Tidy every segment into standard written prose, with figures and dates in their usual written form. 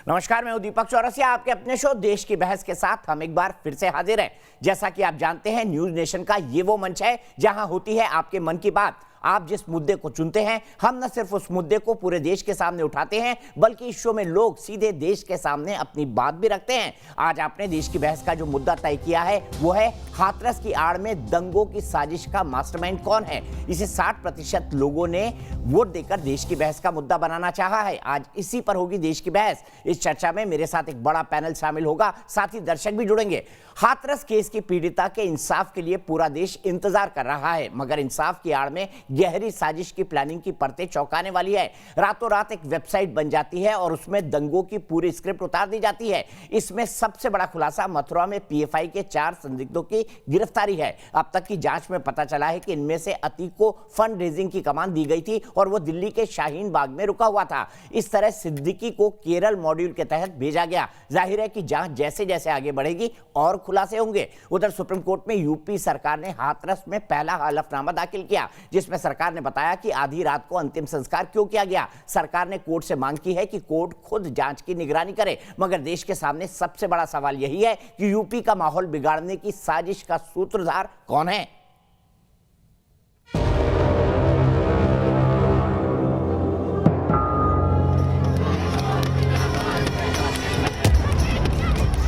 नमस्कार, मैं हूं दीपक चौरसिया। आपके अपने शो देश की बहस के साथ हम एक बार फिर से हाजिर हैं। जैसा कि आप जानते हैं, न्यूज नेशन का ये वो मंच है जहां होती है आपके मन की बात। आप जिस मुद्दे को चुनते हैं, हम न सिर्फ उस मुद्दे को पूरे देश के सामने उठाते हैं, बल्कि इस शो में लोग सीधे देश के सामने अपनी बात भी रखते हैं। आज आपने देश की बहस का जो मुद्दा तय किया है वो है हाथरस की आड़ में दंगों की साजिश का मास्टरमाइंड कौन है। इसे 60% लोगों ने वोट देकर देश की बहस का मुद्दा बनाना चाहा है। आज इसी पर होगी देश की बहस। इस चर्चा में मेरे साथ एक बड़ा पैनल शामिल होगा, साथ ही दर्शक भी जुड़ेंगे। हाथरस केस की पीड़िता के इंसाफ के लिए पूरा देश इंतजार कर रहा है, मगर इंसाफ की आड़ में गहरी साजिश की प्लानिंग की परतें चौंकाने वाली है। रातों रात एक वेबसाइट बन जाती है और उसमें दंगों की पूरी स्क्रिप्ट उतार दी जाती है। इसमें सबसे बड़ा खुलासा मथुरा में पीएफआई के 4 संदिग्धों की गिरफ्तारी है। अब तक की जांच में पता चला है कि इनमें से अतीक को फंड रेजिंग की कमान दी गई थी और वो दिल्ली के शाहीन बाग में रुका हुआ था। इस तरह सिद्दीकी को केरल मॉड्यूल के तहत भेजा गया। जाहिर है कि जांच जैसे जैसे आगे बढ़ेगी और खुलासे होंगे। उधर सुप्रीम कोर्ट में यूपी सरकार ने हाथरस में पहला हलफनामा दाखिल किया, जिसमें सरकार ने बताया कि आधी रात को अंतिम संस्कार क्यों किया गया। सरकार ने कोर्ट से मांग की है कि कोर्ट खुद जांच की निगरानी करे, मगर देश के सामने सबसे बड़ा सवाल यही है कि यूपी का माहौल बिगाड़ने की साजिश का सूत्रधार कौन है।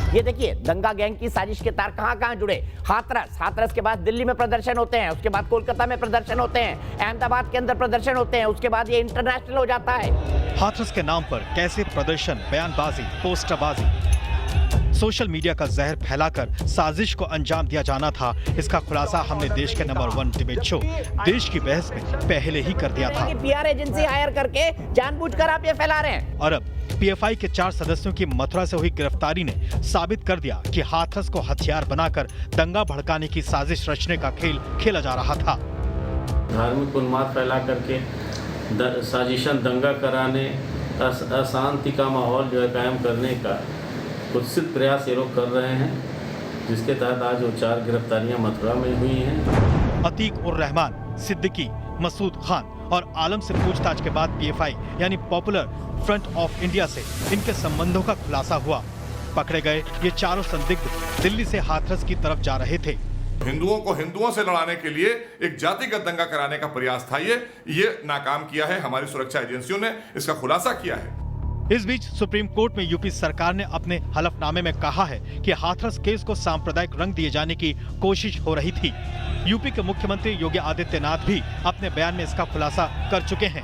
ये देखिए, दंगा गैंग की साजिश के तार कहां जुड़े। हाथरस के बाद दिल्ली में प्रदर्शन होते हैं, उसके बाद कोलकाता में प्रदर्शन होते हैं, अहमदाबाद के अंदर प्रदर्शन होते हैं, उसके बाद ये इंटरनेशनल हो जाता है। हाथरस के नाम पर कैसे प्रदर्शन, बयानबाजी, पोस्टरबाजी, सोशल मीडिया का जहर फैलाकर साजिश को अंजाम दिया जाना था, इसका खुलासा हमने देश के नंबर 1 डिबेट शो देश की बहस में पहले ही कर दिया था। पीआर एजेंसी हायर करके जानबूझकर आप ये फैला रहे हैं। और अब पीएफआई के 4 सदस्यों की मथुरा से हुई गिरफ्तारी ने साबित कर दिया कि हाथरस को हथियार बनाकर दंगा भड़काने की साजिश रचने का खेल खेला जा रहा था। धार्मिक उन्माद फैला करके साजिशन दंगा कराने, अशांति का माहौल जो है कायम करने का कुत्सित प्रयास ये लोग कर रहे हैं, जिसके तहत आज वो 4 गिरफ्तारियां मथुरा में हुई हैं। अतीक उर रहमान, सिद्दीकी, मसूद खान और आलम से पूछताछ के बाद पीएफआई यानी पॉपुलर फ्रंट ऑफ इंडिया से इनके संबंधों का खुलासा हुआ। पकड़े गए ये चारों संदिग्ध दिल्ली से हाथरस की तरफ जा रहे थे। हिंदुओं को हिंदुओं से लड़ाने के लिए एक जातिगत दंगा कराने का प्रयास था। ये नाकाम किया है। हमारी सुरक्षा एजेंसियों ने इसका खुलासा किया है। इस बीच सुप्रीम कोर्ट में यूपी सरकार ने अपने हलफनामे में कहा है कि हाथरस केस को सांप्रदायिक रंग दिए जाने की कोशिश हो रही थी। यूपी के मुख्यमंत्री योगी आदित्यनाथ भी अपने बयान में इसका खुलासा कर चुके हैं।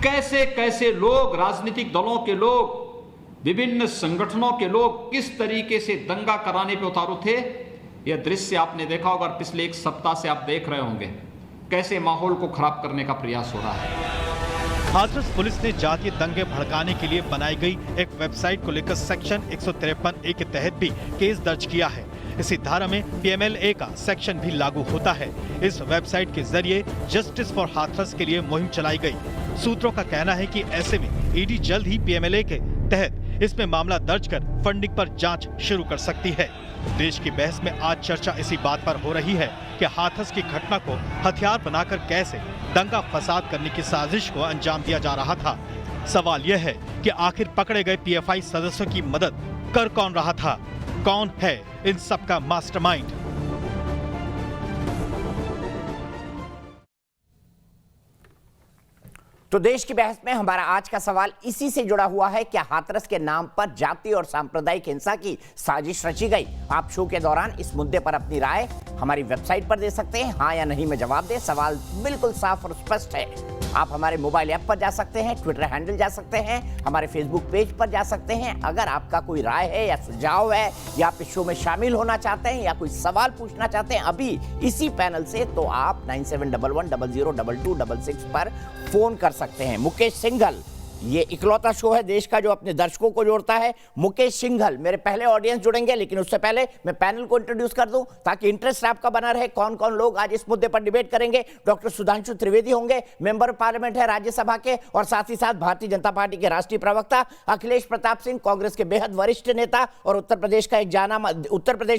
कैसे कैसे लोग, राजनीतिक दलों के लोग, विभिन्न संगठनों के लोग किस तरीके से दंगा कराने पे उतारू थे, यह दृश्य आपने देखा होगा। पिछले 1 सप्ताह से आप देख रहे होंगे कैसे माहौल को खराब करने का प्रयास हो रहा है। हाथरस पुलिस ने जातीय दंगे भड़काने के लिए बनाई गई एक वेबसाइट को लेकर सेक्शन 153A के तहत भी केस दर्ज किया है। इसी धारा में PMLA का सेक्शन भी लागू होता है। इस वेबसाइट के जरिए जस्टिस फॉर हाथरस के लिए मुहिम चलाई गई। सूत्रों का कहना है कि ऐसे में ईडी जल्द ही PMLA के तहत इसमें मामला दर्ज कर फंडिंग पर जांच शुरू कर सकती है। देश की बहस में आज चर्चा इसी बात पर हो रही है कि हाथरस की घटना को हथियार बनाकर कैसे दंगा फसाद करने की साजिश को अंजाम दिया जा रहा था। सवाल यह है कि आखिर पकड़े गए पीएफआई सदस्यों की मदद कर कौन रहा था, कौन है इन सब का मास्टरमाइंड। तो देश की बहस में हमारा आज का सवाल इसी से जुड़ा हुआ है, क्या हाथरस के नाम पर जाति और सांप्रदायिक हिंसा की साजिश रची गई। आप शो के दौरान इस मुद्दे पर अपनी राय हमारी वेबसाइट पर दे सकते हैं। हाँ या नहीं में जवाब दें। सवाल बिल्कुल साफ और स्पष्ट है। आप हमारे मोबाइल ऐप पर जा सकते हैं, ट्विटर हैंडल जा सकते हैं, हमारे फेसबुक पेज पर जा सकते हैं। अगर आपका कोई राय है या सुझाव है या आप इस शो में शामिल होना चाहते हैं या कोई सवाल पूछना चाहते हैं अभी इसी पैनल से, तो आप 9711002266 पर फोन कर सकते हैं। मुकेश सिंघल, ये इकलौता शो है देश का जो अपने दर्शकों को जोड़ता है। मुकेश सिंघल मेरे पहले ऑडियंस जुड़ेंगे, लेकिन उससे पहले मैं पैनल को इंट्रोड्यूस कर दूं ताकि इंटरेस्ट आपका बना रहे। कौन कौन लोग आज इस मुद्दे पर डिबेट करेंगे। डॉक्टर सुधांशु त्रिवेदी होंगे, मेंबर पार्लियामेंट है राज्यसभा के, और साथ ही साथ भारतीय जनता पार्टी के राष्ट्रीय प्रवक्ता अखिलेश प्रताप सिंह, कांग्रेस के बेहद वरिष्ठ नेता और उत्तर प्रदेश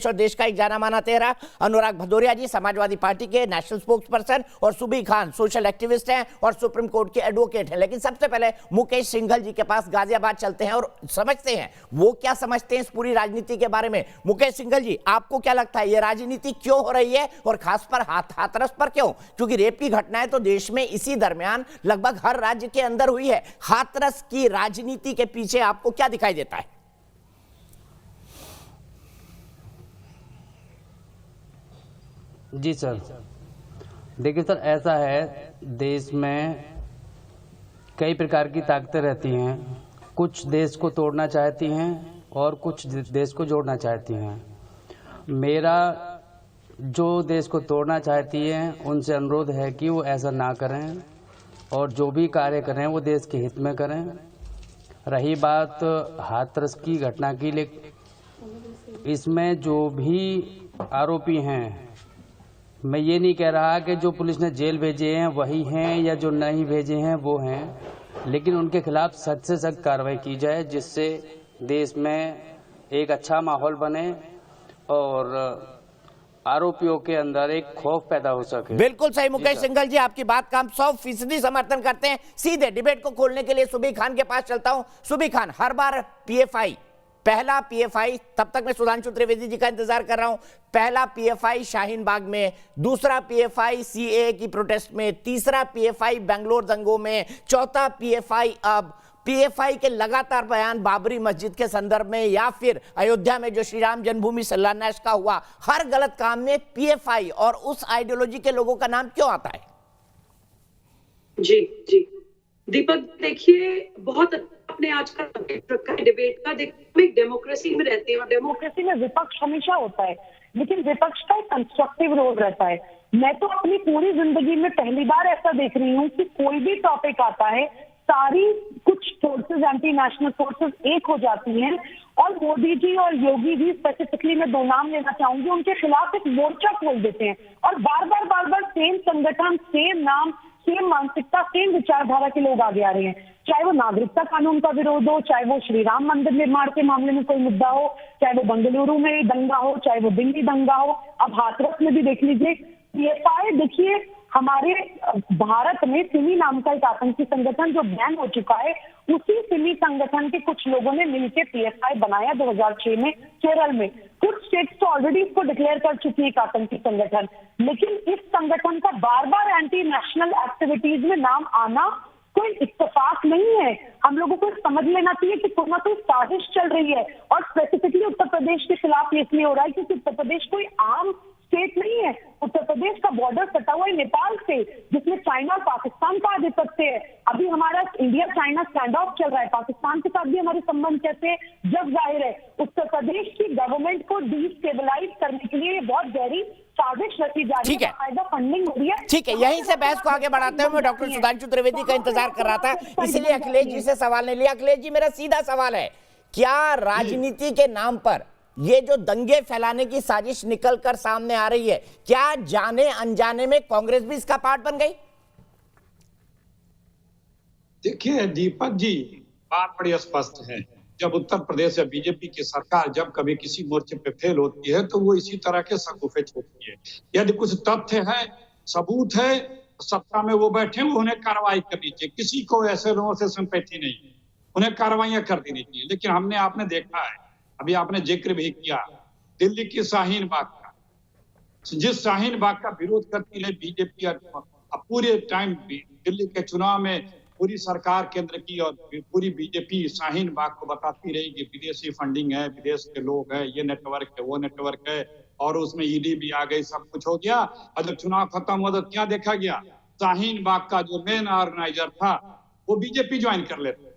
और देश का एक जाना माना चेहरा अनुराग भदौरिया जी, समाजवादी पार्टी के नेशनल स्पोक्स पर्सन, और सुबी खान सोशल एक्टिविस्ट हैं और सुप्रीम कोर्ट के एडवोकेट हैं। लेकिन सबसे पहले मुकेश सिंघल जी के पास गाजियाबाद चलते हैं और समझते हैं वो क्या समझते हैं इस पूरी राजनीति के बारे में। मुकेश सिंघल जी, आपको क्या लगता है ये राजनीति क्यों हो रही है और खास पर हाथरस पर क्यों? क्योंकि रेप की घटनाएं तो देश में इसी दरमियान लगभग हर राज्य के अंदर हुई है। हाथरस की राजनीति के पीछे आपको क्या दिखाई देता है? जी सर, देखिए सर, ऐसा है, देश में कई प्रकार की ताकतें रहती हैं। कुछ देश को तोड़ना चाहती हैं और कुछ देश को जोड़ना चाहती हैं। मेरा जो देश को तोड़ना चाहती हैं उनसे अनुरोध है कि वो ऐसा ना करें और जो भी कार्य करें वो देश के हित में करें। रही बात हाथरस की घटना की, इसमें जो भी आरोपी हैं, मैं ये नहीं कह रहा कि जो पुलिस ने जेल भेजे हैं वही हैं या जो नहीं भेजे हैं वो हैं, लेकिन उनके खिलाफ सख्त से सख्त कार्रवाई की जाए जिससे देश में एक अच्छा माहौल बने और आरोपियों के अंदर एक खौफ पैदा हो सके। बिल्कुल सही मुकेश सिंघल जी, आपकी बात का हम 100% समर्थन करते हैं। सीधे डिबेट को खोलने के लिए सुबी खान के पास चलता हूं। सुबी खान, हर बार पीएफआई, पहला पीएफआई, तब तक मैं सुधांशु त्रिवेदी जी का इंतजार कर रहा हूं। पहला पीएफआई शाहीन बाग में, दूसरा पीएफआई सीएए की प्रोटेस्ट में, तीसरा पीएफआई बेंगलोर दंगों में, चौथा पीएफआई अब पीएफआई के लगातार बयान बाबरी मस्जिद के संदर्भ में या फिर अयोध्या में जो श्री राम जन्मभूमि शिलान्यास का हुआ, हर गलत काम में पीएफआई और उस आइडियोलॉजी के लोगों का नाम क्यों आता है? जी जी दीपक, देखिए बहुत अपने आज का डिबेट का, देखिए एक डेमोक्रेसी में रहते हैं और डेमोक्रेसी में विपक्ष हमेशा होता है, लेकिन विपक्ष का एक कंस्ट्रक्टिव रोल रहता है। मैं तो अपनी पूरी जिंदगी में पहली बार ऐसा देख रही हूँ कि कोई भी टॉपिक आता है, सारी कुछ फोर्सेस, एंटी नेशनल फोर्सेस एक हो जाती हैं और मोदी जी और योगी जी, स्पेसिफिकली मैं दो नाम लेना चाहूंगी, उनके खिलाफ एक मोर्चा खोल देते हैं और बार बार सेम संगठन, सेम नाम, सेम मानसिकता, सेम विचारधारा के लोग आगे आ रहे हैं। चाहे वो नागरिकता कानून का विरोध हो, चाहे वो श्री राम मंदिर निर्माण के मामले में कोई मुद्दा हो, चाहे वो बेंगलुरु में दंगा हो, चाहे वो दिल्ली दंगा हो, अब हाथरस में भी देख लीजिए। पीएफआई, देखिए हमारे भारत में सिमी नाम का एक आतंकी संगठन जो बैन हो चुका है, उसी सिमी संगठन के कुछ लोगों ने मिलकर पीएफआई बनाया 2006 में केरल में। कुछ स्टेट्स तो ऑलरेडी इसको डिक्लेयर कर चुकी है एक आतंकी संगठन, लेकिन इस संगठन का बार बार एंटी नेशनल एक्टिविटीज में नाम आना कोई इत्तेफाक नहीं है। हम लोगों को समझ लेना चाहिए कि कोई ना कोई साजिश चल रही है और स्पेसिफिकली उत्तर प्रदेश के खिलाफ इसलिए हो रहा है क्योंकि उत्तर प्रदेश कोई आम स्टेट नहीं है। उत्तर प्रदेश का बॉर्डर सटा हुआ है नेपाल से, जिसमें चाइना और पाकिस्तान का आधिपत्य है। अभी हमारा इंडिया चाइना स्टैंड ऑफ चल रहा है, पाकिस्तान के साथ भी हमारे संबंध कैसे हैं, जब जाहिर है उत्तर प्रदेश की गवर्नमेंट को डिस्टेबलाइज करने के लिए बहुत गहरी साजिश रची जा रही है, फायदा फंडिंग हो रही है। ठीक है, यहीं से बहस को आगे बढ़ाते हुए मैं डॉक्टर सुधांशु त्रिवेदी का इंतजार कर रहा था, इसलिए अखिलेश जी से सवाल नहीं लिया। अखिलेश जी, मेरा सीधा सवाल है, क्या राजनीति के नाम पर ये जो दंगे फैलाने की साजिश निकल कर सामने आ रही है, क्या जाने अनजाने में कांग्रेस भी इसका पार्ट बन गई? देखिए दीपक जी, बात बड़ी स्पष्ट है। जब उत्तर प्रदेश या बीजेपी की सरकार जब कभी किसी मोर्चे पे फेल होती है तो वो इसी तरह के शगुफे छोड़ती है। यदि कुछ तथ्य है, सबूत है, सत्ता में वो बैठे, उन्हें कार्रवाई करनी चाहिए। किसी को ऐसे लोगों से सिंपैथी नहीं है, उन्हें कार्रवाइयां कर देनी चाहिए। लेकिन आपने देखा है, अभी आपने जिक्र भी किया दिल्ली की शाहीन बाग का, जिस शाहीन बाग का विरोध करती है बीजेपी और पूरे टाइम दिल्ली के चुनाव में पूरी सरकार केंद्र की और पूरी बीजेपी शाहीन बाग को बताती रही कि विदेशी फंडिंग है, विदेश के लोग हैं, ये नेटवर्क है, वो नेटवर्क है, और उसमें ईडी भी आ गई, सब कुछ हो गया। और जब चुनाव खत्म हुआ तो क्या देखा गया, शाहीन बाग का जो मेन ऑर्गेनाइजर था वो बीजेपी ज्वाइन कर लेते,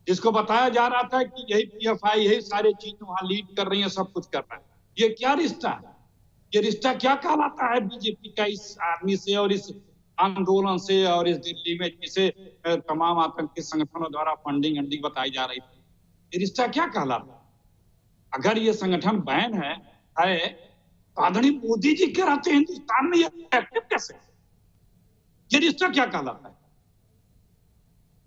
जिसको बताया जा रहा था कि यही पीएफआई, यही सारी चीजें वहां लीड कर रही है, सब कुछ कर रहा है। ये क्या रिश्ता है? ये रिश्ता क्या कहलाता है बीजेपी का इस आदमी से और इस आंदोलन से और इस दिल्ली में जिसे तमाम आतंकी संगठनों द्वारा फंडिंग बताई जा रही थी? ये रिश्ता क्या कहलाता है? अगर ये संगठन बैन है तो आदरणीय मोदी जी के रहते हिंदुस्तान में ये एक्टिव कैसे? ये रिश्ता क्या कहलाता है?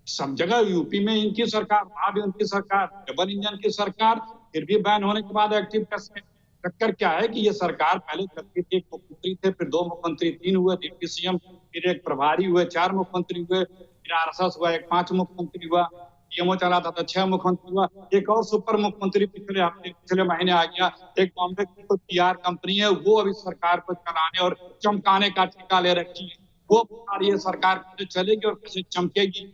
सब जगह यूपी में इनकी सरकार, वहां भी उनकी सरकार, डबल इंजन की सरकार, फिर भी बैन होने के बाद एक्टिव कैसे? चक्कर क्या है कि ये सरकार पहले करती थी, एक मुख्यमंत्री थे, फिर 2 मुख्यमंत्री 3 हुए, डिप्टी सीएम, फिर एक प्रभारी हुए, 4 मुख्यमंत्री हुए, फिर आरएसएस हुआ, एक 5 मुख्यमंत्री हुआ, पीएमओ चला था तो 6 मुख्यमंत्री हुआ, एक और सुपर मुख्यमंत्री पिछले महीने आ गया। एक बॉम्बे की तो PR कंपनी है, वो अभी सरकार को चलाने और चमकाने का ठेका ले रखी है। वो ये सरकार कैसे चलेगी और कैसे चमकेगी?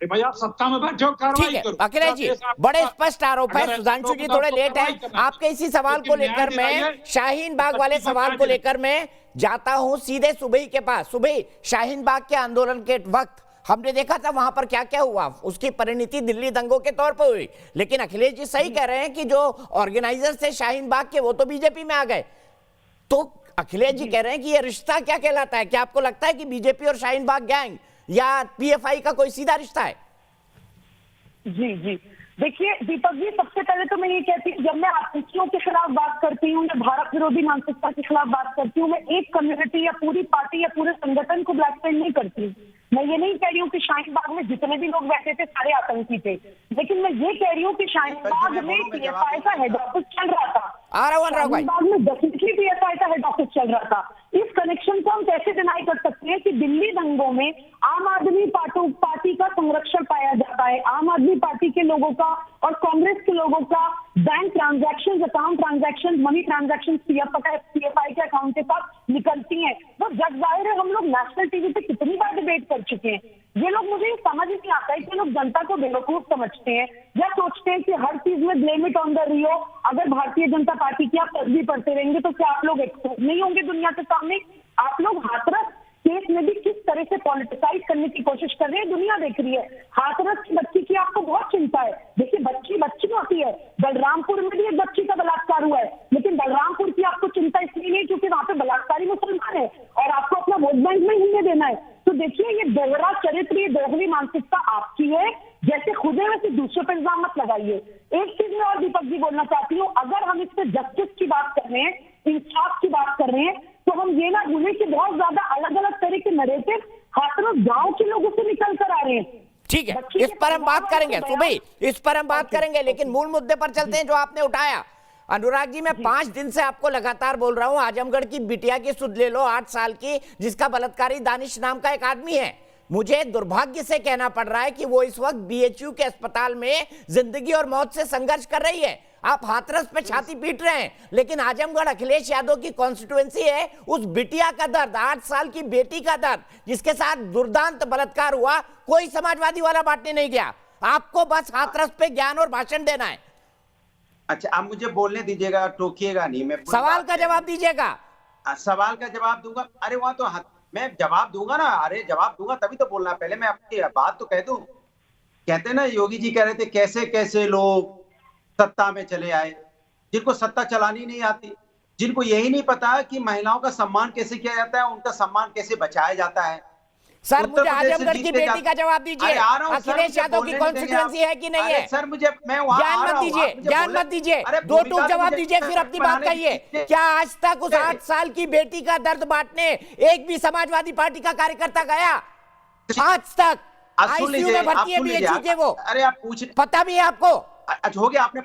भैया सत्ता में बैठो, कार्रवाई ठीक है करो। अखिलेश जी, बड़े स्पष्ट आरोप है। सुधांशु जी थोड़े लेट है, आपके इसी सवाल को लेकर मैं शाहीन बाग वाले सवाल को लेकर मैं जाता हूं सीधे सुबह के पास। सुबह शाहीन बाग के आंदोलन के वक्त हमने देखा था वहां पर क्या क्या हुआ, उसकी परिणति दिल्ली दंगों के तौर पर हुई। लेकिन अखिलेश जी सही कह रहे हैं कि जो ऑर्गेनाइजर्स थे शाहीन बाग के वो तो बीजेपी में आ गए। तो अखिलेश जी कह रहे हैं कि ये रिश्ता क्या कहलाता है? क्या आपको लगता है कि बीजेपी और शाहीन बाग गैंग या PFI का कोई सीधा रिश्ता है? जी जी, देखिए दीपक जी, सबसे पहले तो मैं ये कहती हूँ, जब मैं आतंकियों के खिलाफ बात करती हूँ या भारत विरोधी मानसिकता के खिलाफ बात करती हूँ, मैं एक कम्युनिटी या पूरी पार्टी या पूरे संगठन को ब्लैकमेल नहीं करती। मैं ये नहीं कह रही हूँ कि शाहीन बाग में जितने भी लोग बैठे थे सारे आतंकी थे, लेकिन मैं ये कह रही हूँ कि शाहीन बाग में PFI का हेड ऑफिस चल रहा था। शाहीन बाग में डेफिनेटली PFI का हेड ऑफिस चल रहा था। इस कनेक्शन को हम कैसे डिनाई कर सकते हैं कि दिल्ली दंगों में आम आदमी पार्टी का संरक्षण पाया जाता है, आम आदमी पार्टी के लोगों का और कांग्रेस के लोगों का bank transaction, account transaction, money transaction PFI के अकाउंट के साथ निकलती हैं। वो जग जाहिर है, हम लोग नेशनल टीवी पे कितनी बार डिबेट कर चुके हैं। ये लोग, मुझे समझ नहीं आता है कि लोग जनता को बेवकूफ समझते हैं या सोचते हैं कि हर चीज में ब्लेम इट ऑन द रियो। अगर भारतीय जनता पार्टी की आप तस्वीर पढ़ते रहेंगे तो क्या आप लोग एक्सपोज नहीं होंगे दुनिया के सामने? आप लोग हाथरस केस में भी किस तरह से पॉलिटिसाइज करने की कोशिश कर रहे हैं, दुनिया देख रही है। हाथरस की बच्ची की आपको बहुत चिंता है। देखिए बच्ची होती है, बलरामपुर में भी एक बच्ची का बलात्कार हुआ है, लेकिन बलरामपुर की आपको चिंता इसलिए नहीं क्योंकि वहां पे बलात्कारी मुसलमान है और आपको अपना वोट बैंक में हिलने देना है। तो देखिए ये दोहरा चरित्र, ये दोहरी मानसिकता आपकी है। जैसे खुद है वैसे दूसरों पर इल्जाम मत लगाइए। एक चीज मैं और दीपक जी बोलना चाहती हूँ, अगर हम इस पे जस्टिस की बात कर रहे हैं, इंसाफ की बात कर रहे हैं, तो हम ये ना भूलें कि बहुत ज्यादा अलग अलग तरह के नैरेटिव हाथरस गांव के लोगों से निकल कर आ रहे हैं। ठीक है, इस पर हम बात करेंगे सुबह, इस पर हम बात करेंगे, लेकिन मूल मुद्दे पर चलते हैं जो आपने उठाया। अनुराग जी, मैं 5 दिन से आपको लगातार बोल रहा हूं, आजमगढ़ की बिटिया की सुध ले लो, 8 साल की, जिसका बलात्कारी दानिश नाम का एक आदमी है। मुझे दुर्भाग्य से कहना पड़ रहा है कि वो इस वक्त BHU के अस्पताल में जिंदगी और मौत से संघर्ष कर रही है। आप हाथरस पे छाती पीट रहे हैं, लेकिन आजमगढ़ अखिलेश यादव की कॉन्स्टिट्यूएंसी है। उस बिटिया का दर्द, 8 साल की बेटी का दर्द, जिसके साथ दुर्दांत बलात्कार हुआ, कोई समाजवादी वाला बांटने नहीं गया। आपको बस हाथरस पे ज्ञान और भाषण देना है। अच्छा, आप मुझे बोलने दीजिएगा, टोकिएगा नहीं। मैं सवाल का जवाब दीजिएगा। सवाल का जवाब दूंगा। अरे वहां तो मैं जवाब दूंगा ना, अरे जवाब दूंगा तभी तो बोलना। पहले मैं अपनी बात तो कह दूं। कहते ना, योगी जी कह रहे थे कैसे कैसे लोग सत्ता में चले आए, जिनको सत्ता चलानी नहीं आती, जिनको यही नहीं पता कि महिलाओं का सम्मान कैसे किया जाता है, उनका सम्मान कैसे बचाया जाता है। सर मुझे आजमगढ़ की बेटी का जवाब दीजिए। अखिलेश यादव की कॉन्स्टिट्यूएंसी है कि नहीं है? सर मुझे, मैं वहां ज्ञान मत दीजिए, ज्ञान मत दीजिए, 2 टूक जवाब दीजिए फिर अपनी बात कहिए। क्या आज तक उस 8 साल की बेटी का दर्द बांटने एक भी समाजवादी पार्टी का कार्यकर्ता गया? आज तक ICU में भर्ती है BHU के वो। अरे आप पूछ, पता भी है आपको? अच्छा हो गया, आपने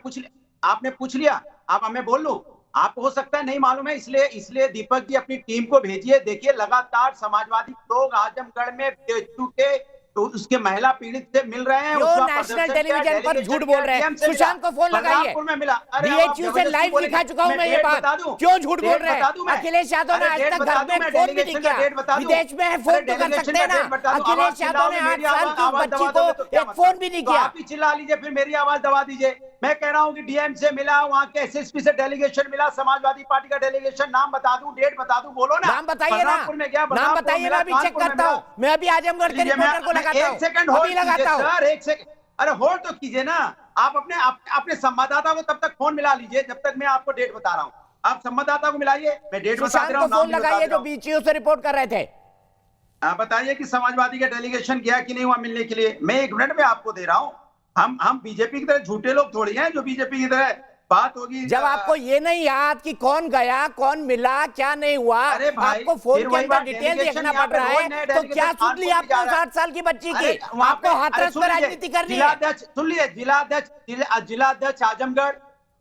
पूछ लिया। आप हमें बोल लो, आपको हो सकता है नहीं मालूम है, इसलिए दीपक जी अपनी टीम को भेजिए। देखिए लगातार समाजवादी लोग आजमगढ़ में BHU के तो उसके महिला पीड़ित से मिल रहे हैं। नेशनल टेलीविजन पर झूठ बोल रहे हैं। सुशांत को फोन लगाइए। BHU से लाइव दिखा चुका हूं मैं ये बात। क्यों झूठ बोल रहे हैं? अखिलेश यादव ने आज तक घर में फोन भी नहीं किया। विदेश में है, फोन तो कर सकते हैं ना। अखिलेश यादव ने 8 साल की बच्ची को एक फोन भी नहीं किया। आप ही चिल्ला लीजिए, फिर मेरी आवाज दबा दीजिए। मैं कह रहा हूं कि DM से मिला, वहां के SSP से डेलीगेशन मिला, समाजवादी पार्टी का डेलीगेशन। नाम बता दूं, डेट बता दूं, बोलो ना। नाम बताइए ना, नाम बताइए, मैं अभी चेक करता हूं। मैं अभी आजमगढ़ के रिपोर्टर को लगाता हूं। 1 सेकंड होल्ड कीजिए सर, 1 सेकंड। अरे होल्ड तो कीजिए ना। आप अपने संवाददाता को तब तक फोन मिला लीजिए जब तक मैं आपको डेट बता रहा हूं। आप संवाददाता को मिलाइए, मैं डेट बता रहा हूं। फोन लगाइए जो BHU से रिपोर्ट कर रहे थे। आप बताइए कि समाजवादी का डेलीगेशन गया कि नहीं वहां मिलने के लिए। मैं 1 मिनट में आपको दे रहा हूं। हम बीजेपी की तरह झूठे लोग थोड़ी हैं जो बीजेपी की तरह बात होगी। जब आपको ये नहीं याद कि कौन गया, कौन मिला, क्या नहीं हुआ, आपको फोन के अंदर डिटेल देखना पड़ रहा है, तो क्या सुन लिया आपको 60 साल की बच्ची की? आपको हाथरस पर राजनीति करनी है। सुन लिए, जिलाध्यक्ष आजमगढ़,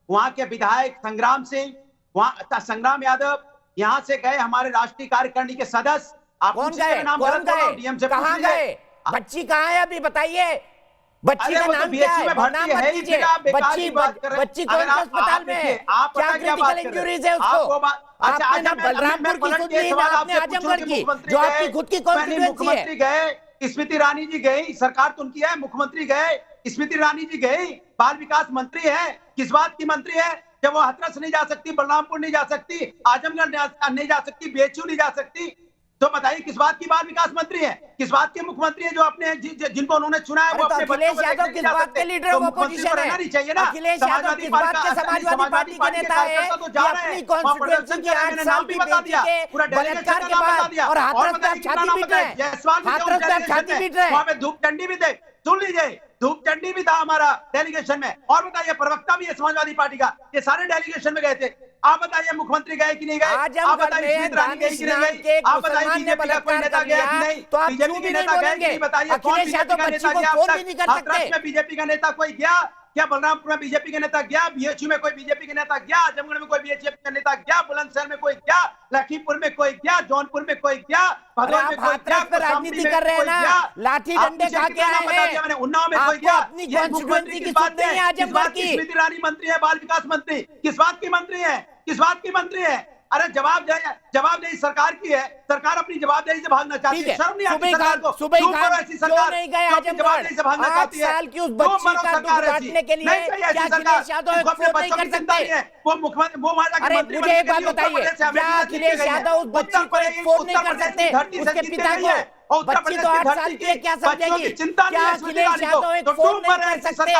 वहां के विधायक संग्राम सिंह, वहां संग्राम यादव, यहाँ से गए हमारे राष्ट्रीय कार्यकारिणी के सदस्य। कौन गए? कहाँ गए? बच्ची कहाँ है अभी बताइए? बच्ची का वो तो नाम क्या BHU है? में भर्ती नाम है मत ही, कीजिए। फिर आप बेकार की बात कर रहे हैं। बच्ची कौन से अस्पताल में है? आप क्या पता क्या बात क्रिटिकल कर रहे हैं? इंजरीज है आप वो उसको? बात- अच्छा, आपने ना अच्छा, मैं बलरामपुर की पलट सुन के ली, सवाल ना आपने आपसे पूछूं आजमगढ़ कि की, मुख्यमंत्री जो गए, आपकी खुद की नहीं, कॉन्स्टिट्यूएंसी है। मुख्यमंत्री गए, स्मृति ईरानी जी गई, सरकार तो उनकी है, मुख्यमंत्री गए, स्मृति ईरानी जी गई, बाल विकास मंत्री है, किस बात की मंत्री है? जब वो हाथरस नहीं जा सकती, बलरामपुर नहीं जा सकती, आजमगढ़ नहीं जा सकती, BHU नहीं जा सकती, तो बताइए किस बात की बाल विकास मंत्री है, किस बात के मुख्यमंत्री है? जो अपने जिनको उन्होंने चुना है वो अपने अखिलेश यादव किस बात के लीडर ऑफ ऑपोजिशन है? अखिलेश यादव किस बात के समाजवादी पार्टी के नेता है? अपनी कॉन्स्टिट्यूएंसी की 8 साल की बेटी के बलात्कार के बाद और हाथरस पे छाती पीट रहे हैं, हाथरस पे छाती पीट रहे हैं। वहां पे धूप चंडी भी थे, सुन लीजिए, धूप चंडी भी था हमारा डेलीगेशन में। और बताइए प्रवक्ता भी है समाजवादी पार्टी का, ये सारे डेलीगेशन में गए थे। आप बताइए मुख्यमंत्री गए कि नहीं गए? आप बताइए स्मृति ईरानी गई कि नहीं गई? आप बताइए बीजेपी का कोई नेता गया कि नहीं? तो आप बीजेपी के नेता गए कि नहीं? बताइए कौन अखिलेश यादव बीजेपी का बच्ची नेता को गया? फोन भी नहीं कर सकते। हाथरस में बीजेपी का नेता कोई गया क्या? बलरामपुर में बीजेपी का नेता गया? BHU में कोई बीजेपी का नेता गया? आजमगढ़ में कोई बीजेपी का नेता गया? बुलंदशहर में कोई गया? लखीमपुर में कोई गया? जौनपुर में कोई गया? भदोही में कोई गया? पे राजनीति कर रहे हैं ना, लाठी डंडे खा के आए हैं। मैंने उन्नाव में कोई गया? अपनी कॉन्स्टिट्यूएंसी की सुनते हैं आजमगढ़ की। स्मृति ईरानी मंत्री है, बाल विकास मंत्री, किस बात की मंत्री है? किस बात की मंत्री है? अरे जवाबदेही सरकार की है, सरकार अपनी जवाबदेही से भागना चाहती है। शर्म नहीं आती सरकार को? सुबह क्यों ऐसी सरकार नहीं गए जवाबदेही से भागना चाहती है? 8 साल की उस बच्ची का दुख काटने के लिए क्या अखिलेश यादव एक फोन नहीं कर सकते? वो मुख्यमंत्री वो वहां अरे मुझे एक बात बताइए, क्या अखिलेश यादव उस बच्ची को एक फोन नहीं कर सकते? उसके पिता को, बच्ची तो 8 साल की है, क्या समझेगी? क्या अखिलेश यादव एक फोन नहीं कर सकते?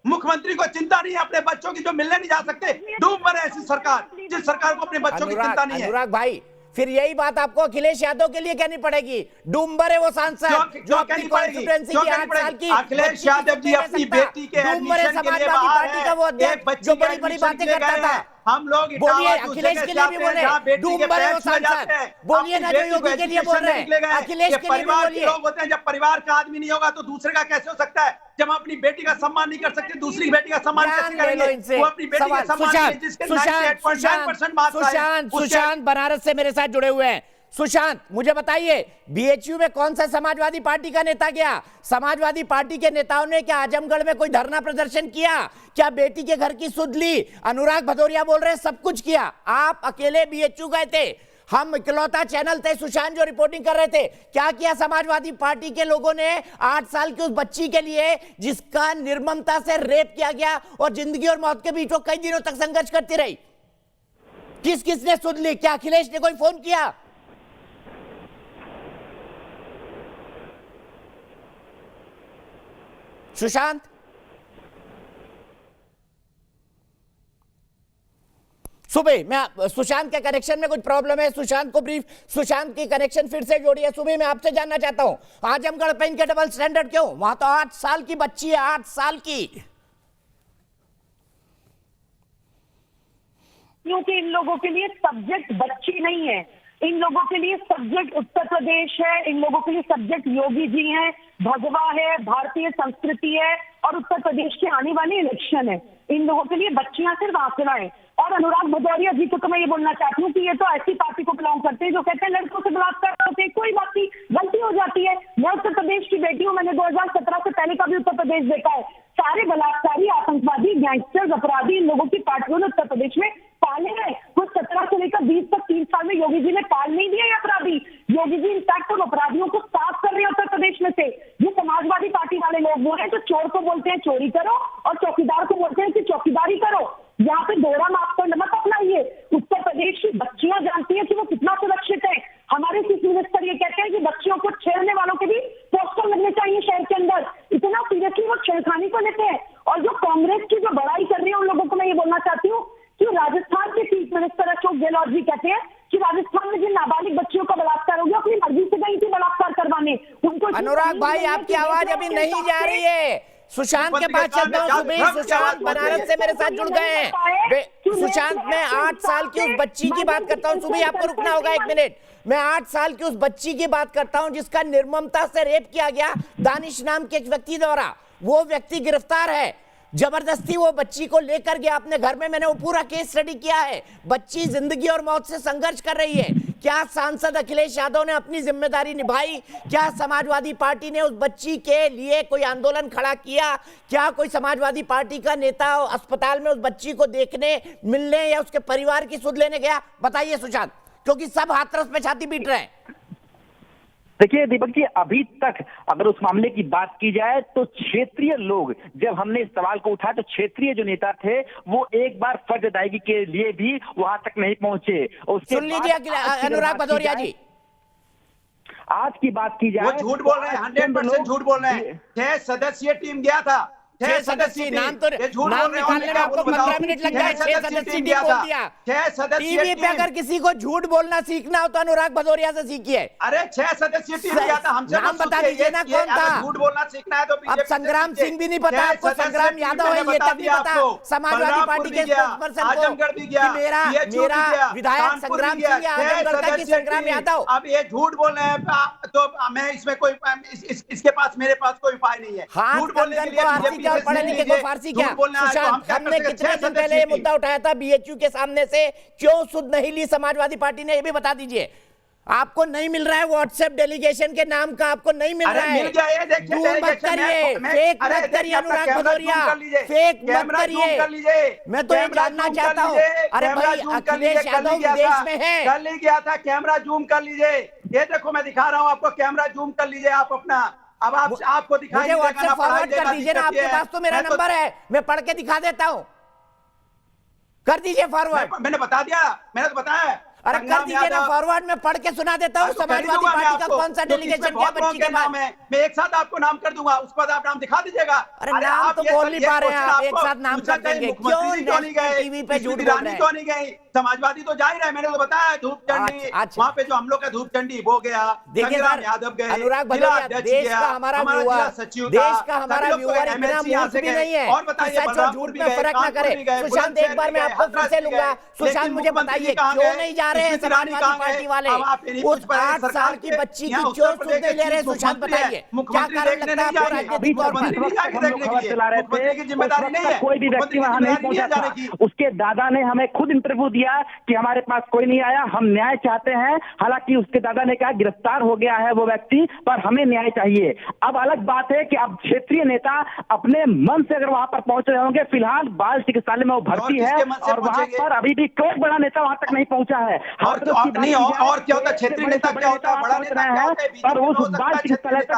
मुख्यमंत्री को चिंता नहीं है अपने बच्चों की, जो मिलने नहीं जा सकते। डूब मरे ऐसी सरकार, जिस सरकार को अपने बच्चों की चिंता नहीं है। अनुराग भाई, फिर यही बात आपको अखिलेश यादव के लिए कहनी पड़ेगी। डूमबर है वो सांसद जो अपनी कॉन्स्टिट्यूएंसी की 8 साल की अखिलेश यादव जी अपनी बेटी के एडमिशन के लिए बाहर है, का वो अध्यक्ष जो बड़ी बड़ी बातें करता था। हम लोग बोलिए, अखिलेश के लिए भी बोले, डूमबर है वो सांसद, बोलिए ना, जो योगी के लिए बोल रहे हैं, अखिलेश के लिए भी बोलिए। लोग होते हैं, जब परिवार का आदमी नहीं होगा तो दूसरे का कैसे हो सकता है? जब हम अपनी बेटी का सम्मान नहीं कर सकते, दूसरी बेटी का सम्मान कैसे करेंगे? वो अपनी बेटी का सम्मान जिसके 98.9% मार्क्स आए। सुशांत बनारस से मेरे साथ जुड़े हुए हैं। सुशांत, मुझे बताइए, BHU में कौन सा समाजवादी पार्टी का नेता गया? समाजवादी पार्टी के नेताओं ने क्या आजमगढ़ में कोई धरना प्रदर्शन किया? क्या बेटी के घर की सुध ली? अनुराग भदौरिया बोल रहे हैं सब कुछ किया, आप अकेले BHU गए थे। हम इकलौता चैनल थे सुशांत जो रिपोर्टिंग कर रहे थे। क्या किया समाजवादी पार्टी के लोगों ने 8 साल की उस बच्ची के लिए, जिसका निर्ममता से रेप किया गया और जिंदगी और मौत के बीच वो कई दिनों तक संघर्ष करती रही? किस किसने सुध ली? क्या अखिलेश ने कोई फोन किया? सुशांत, सुबह मैं सुशांत के कनेक्शन में कुछ प्रॉब्लम है, सुशांत को ब्रीफ, सुशांत की कनेक्शन फिर से जोड़िए। सुबह मैं आपसे जानना चाहता हूं, आजमगढ़ पे इनके डबल स्टैंडर्ड क्यों? वहां तो 8 साल की बच्ची है, 8 साल की। क्योंकि इन लोगों के लिए सब्जेक्ट बच्ची नहीं है, इन लोगों के लिए सब्जेक्ट उत्तर प्रदेश है, इन लोगों के लिए सब्जेक्ट योगी जी हैं, भगवा है, भारतीय संस्कृति है और उत्तर प्रदेश के आने वाले इलेक्शन है। इन लोगों के लिए बच्चियां सिर्फ आंकड़ा है। और अनुराग भदौरिया जी को तो मैं ये बोलना चाहती हूँ कि ये तो ऐसी पार्टी को बिलोंग करते हैं जो कहते हैं लड़कों से बलात्कार होते हैं, कोई बात नहीं, गलती हो जाती है। मैं उत्तर प्रदेश की बेटी हूँ, मैंने 2017 से पहले का भी उत्तर प्रदेश देखा है। सारे बलात्कारी, आतंकवादी, गैंगस्टर्स, अपराधी इन लोगों की पार्टियों ने उत्तर प्रदेश में पाले हैं। कुछ 17 से लेकर 20 तक 3 साल में योगी जी ने पाल नहीं दिए अपराधी। योगी जी इनफैक्ट उन अपराधियों को साफ कर रहे हैं उत्तर प्रदेश में से। ये समाजवादी पार्टी वाले लोग वो हैं जो चोर को बोलते हैं चोरी करो और चौकीदार को बोलते हैं कि चौकीदारी करो। यहाँ पे दोहरा मापदंड मत अपनाइए। उत्तर प्रदेश की बच्चियां जानती हैं कि वो कितना सुरक्षित है। हमारे चीफ मिनिस्टर ये कहते हैं कि बच्चियों को छेड़ने वालों के भी पोस्टर लगने चाहिए शहर के अंदर। इतना सीरियसली वो छेड़खानी को लेते हैं। और जो कांग्रेस की जो बड़ाई कर रही है उन लोगों को मैं ये बोलना चाहती हूँ कि राजस्थान के चीफ मिनिस्टर अशोक गहलोत जी कहते हैं कि राजस्थान में जिन नाबालिग बच्चियों का बलात्कार हो गया अपनी मर्जी से गई थी बलात्कार करवाने उनको। अनुराग भाई, आपकी आवाज अभी नहीं जा रही है। सुशांत के पास चलता हूँ। सुबह सुशांत बनारस से मेरे साथ जुड़ गए हैं। सुशांत, मैं 8 साल की उस बच्ची की बात करता हूँ। सुबह आपको रुकना होगा 1 मिनट। मैं 8 साल की उस बच्ची की बात करता हूँ जिसका निर्ममता से रेप किया गया दानिश नाम के एक व्यक्ति द्वारा। वो व्यक्ति गिरफ्तार है। जबरदस्ती वो बच्ची को लेकर गया अपने घर में। मैंने वो पूरा केस स्टडी किया है। बच्ची जिंदगी और मौत से संघर्ष कर रही है। क्या सांसद अखिलेश यादव ने अपनी जिम्मेदारी निभाई? क्या समाजवादी पार्टी ने उस बच्ची के लिए कोई आंदोलन खड़ा किया? क्या कोई समाजवादी पार्टी का नेता अस्पताल में उस बच्ची को देखने, मिलने या उसके परिवार की सुध लेने गया? बताइए सुशांत, क्योंकि सब हाथरस पे छाती पीट रहे हैं। देखिए दीपक जी, अभी तक अगर उस मामले की बात की जाए तो क्षेत्रीय लोग, जब हमने इस सवाल को उठाया तो क्षेत्रीय जो नेता थे वो एक बार फर्ज अदायगी के लिए भी वहां तक नहीं पहुंचे। सुन लीजिए अनुराग भदौरिया जी, आज की बात की जाए, वो झूठ बोल रहे हैं, 100% झूठ बोल रहे हैं। 6 सदस्यीय टीम गया था, 6 सदस्यीय नाम तो नाम निकालने में आपको 15 मिनट लग गया। 6 सदस्यीय टीम बोल दिया। टीवी पे अगर किसी को झूठ बोलना सीखना हो तो अनुराग भदौरिया से सीखिए। अरे 6 सदस्यीय टीम गया था, हमसे नाम बता दीजिए ना कौन था। झूठ बोलना सीखना है तो अब संग्राम सिंह भी नहीं पता आपको, संग्राम यादव है ये तब नहीं पता। समाजवादी पार्टी के स्पोक्सपर्सन को कि मेरा विधायक संग्राम सिंह या आजमगढ़ का कि संग्राम यादव। अब ये झूठ बोल रहे हैं तो मैं इसमें कोई इसके पास मेरे पास कोई उपाय नहीं है। झूठ बोलने के लिए और पढ़े लिखे को फारसी क्या? सुशांत, हमने कितने दिन पहले ये मुद्दा उठाया था बीएचयू के सामने से, क्यों सुध नहीं ली समाजवादी पार्टी ने? ये भी बता दीजिए। आपको नहीं मिल रहा है व्हाट्सएप डेलीगेशन के नाम का, आपको नहीं मिल रहा है। दूर मत करिए, फेक मत करिए अनुराग भदौरिया, फेक मत करिए। मैं तो ये जानना चाहता हूँ, अरे भाई अखिलेश यादव विदेश में है। कल ही गया था, कैमरा जूम कर लीजिए। ये देखो मैं दिखा रहा हूँ आपको, कैमरा जूम कर लीजिए आप अपना। अब आपको दिखाई मुझे व्हाट्सएप फॉरवर्ड कर दीजिए ना, आपके पास तो मेरा नंबर है, मैं पढ़ के दिखा देता हूँ। कर दीजिए फॉरवर्ड। मैंने बता दिया, मैंने तो बताया। अरे कर दीजिए ना फॉरवर्ड, में पढ़ के सुना देता हूँ। समाजवादी पार्टी का कौन सा डेलीगेशन क्या बच्ची के नाम है? मैं एक साथ आपको नाम कर दूंगा, उसके बाद आप नाम दिखा दीजिएगा। अरे नाम तो बोल नहीं पा रहे हैं आप, एक साथ नाम कर देंगे। क्यों टीवी पे झूठ बोल रहे हैं? क्यों नहीं गई? समाजवादी तो जा ही रहे, मैंने तो बताया। धूप चंडी, वहाँ पे जो हम लोग का धूप चंडी वो गया, संग्राम यादव गए, अनुराग भदौरिया, देश का हमारा व्यूअर, देश का हमारा व्यूअर इतना मूर्ख भी नहीं है कि सच और झूठ में फर्क ना करे। सुशांत, एक बार मैं आपको फिर से लूंगा। सुशांत, मुझे बताइए क्यों नहीं जा रहे हैं समाजवादी पार्टी वाले उस 8 साल की बच्ची की क्यों सुध नहीं ले रहे? सुशांत बताइए, क्या कारण लगता है आपको राजनीतिक तौर पर? जिम्मेदारी नहीं है, कोई भी व्यक्ति वहां नहीं पहुंचा था। उसके दादा ने हमें खुद इंटरव्यू दिया कि हमारे पास कोई नहीं आया, हम न्याय चाहते हैं। हालांकि उसके दादा ने कहा गिरफ्तार हो गया है वो व्यक्ति, पर हमें न्याय चाहिए। अब अलग बात है कि अब क्षेत्रीय नेता अपने मन से अगर वहां पर पहुंच रहे होंगे। फिलहाल बाल चिकित्सालय में वो भर्ती है और वहां पर अभी भी कोई बड़ा नेता वहां तक नहीं पहुंचा है। और क्या होता है क्षेत्रीय नेता, क्या होता है बड़ा नेता, क्या होता है? पर उस बाल चिकित्सालय तक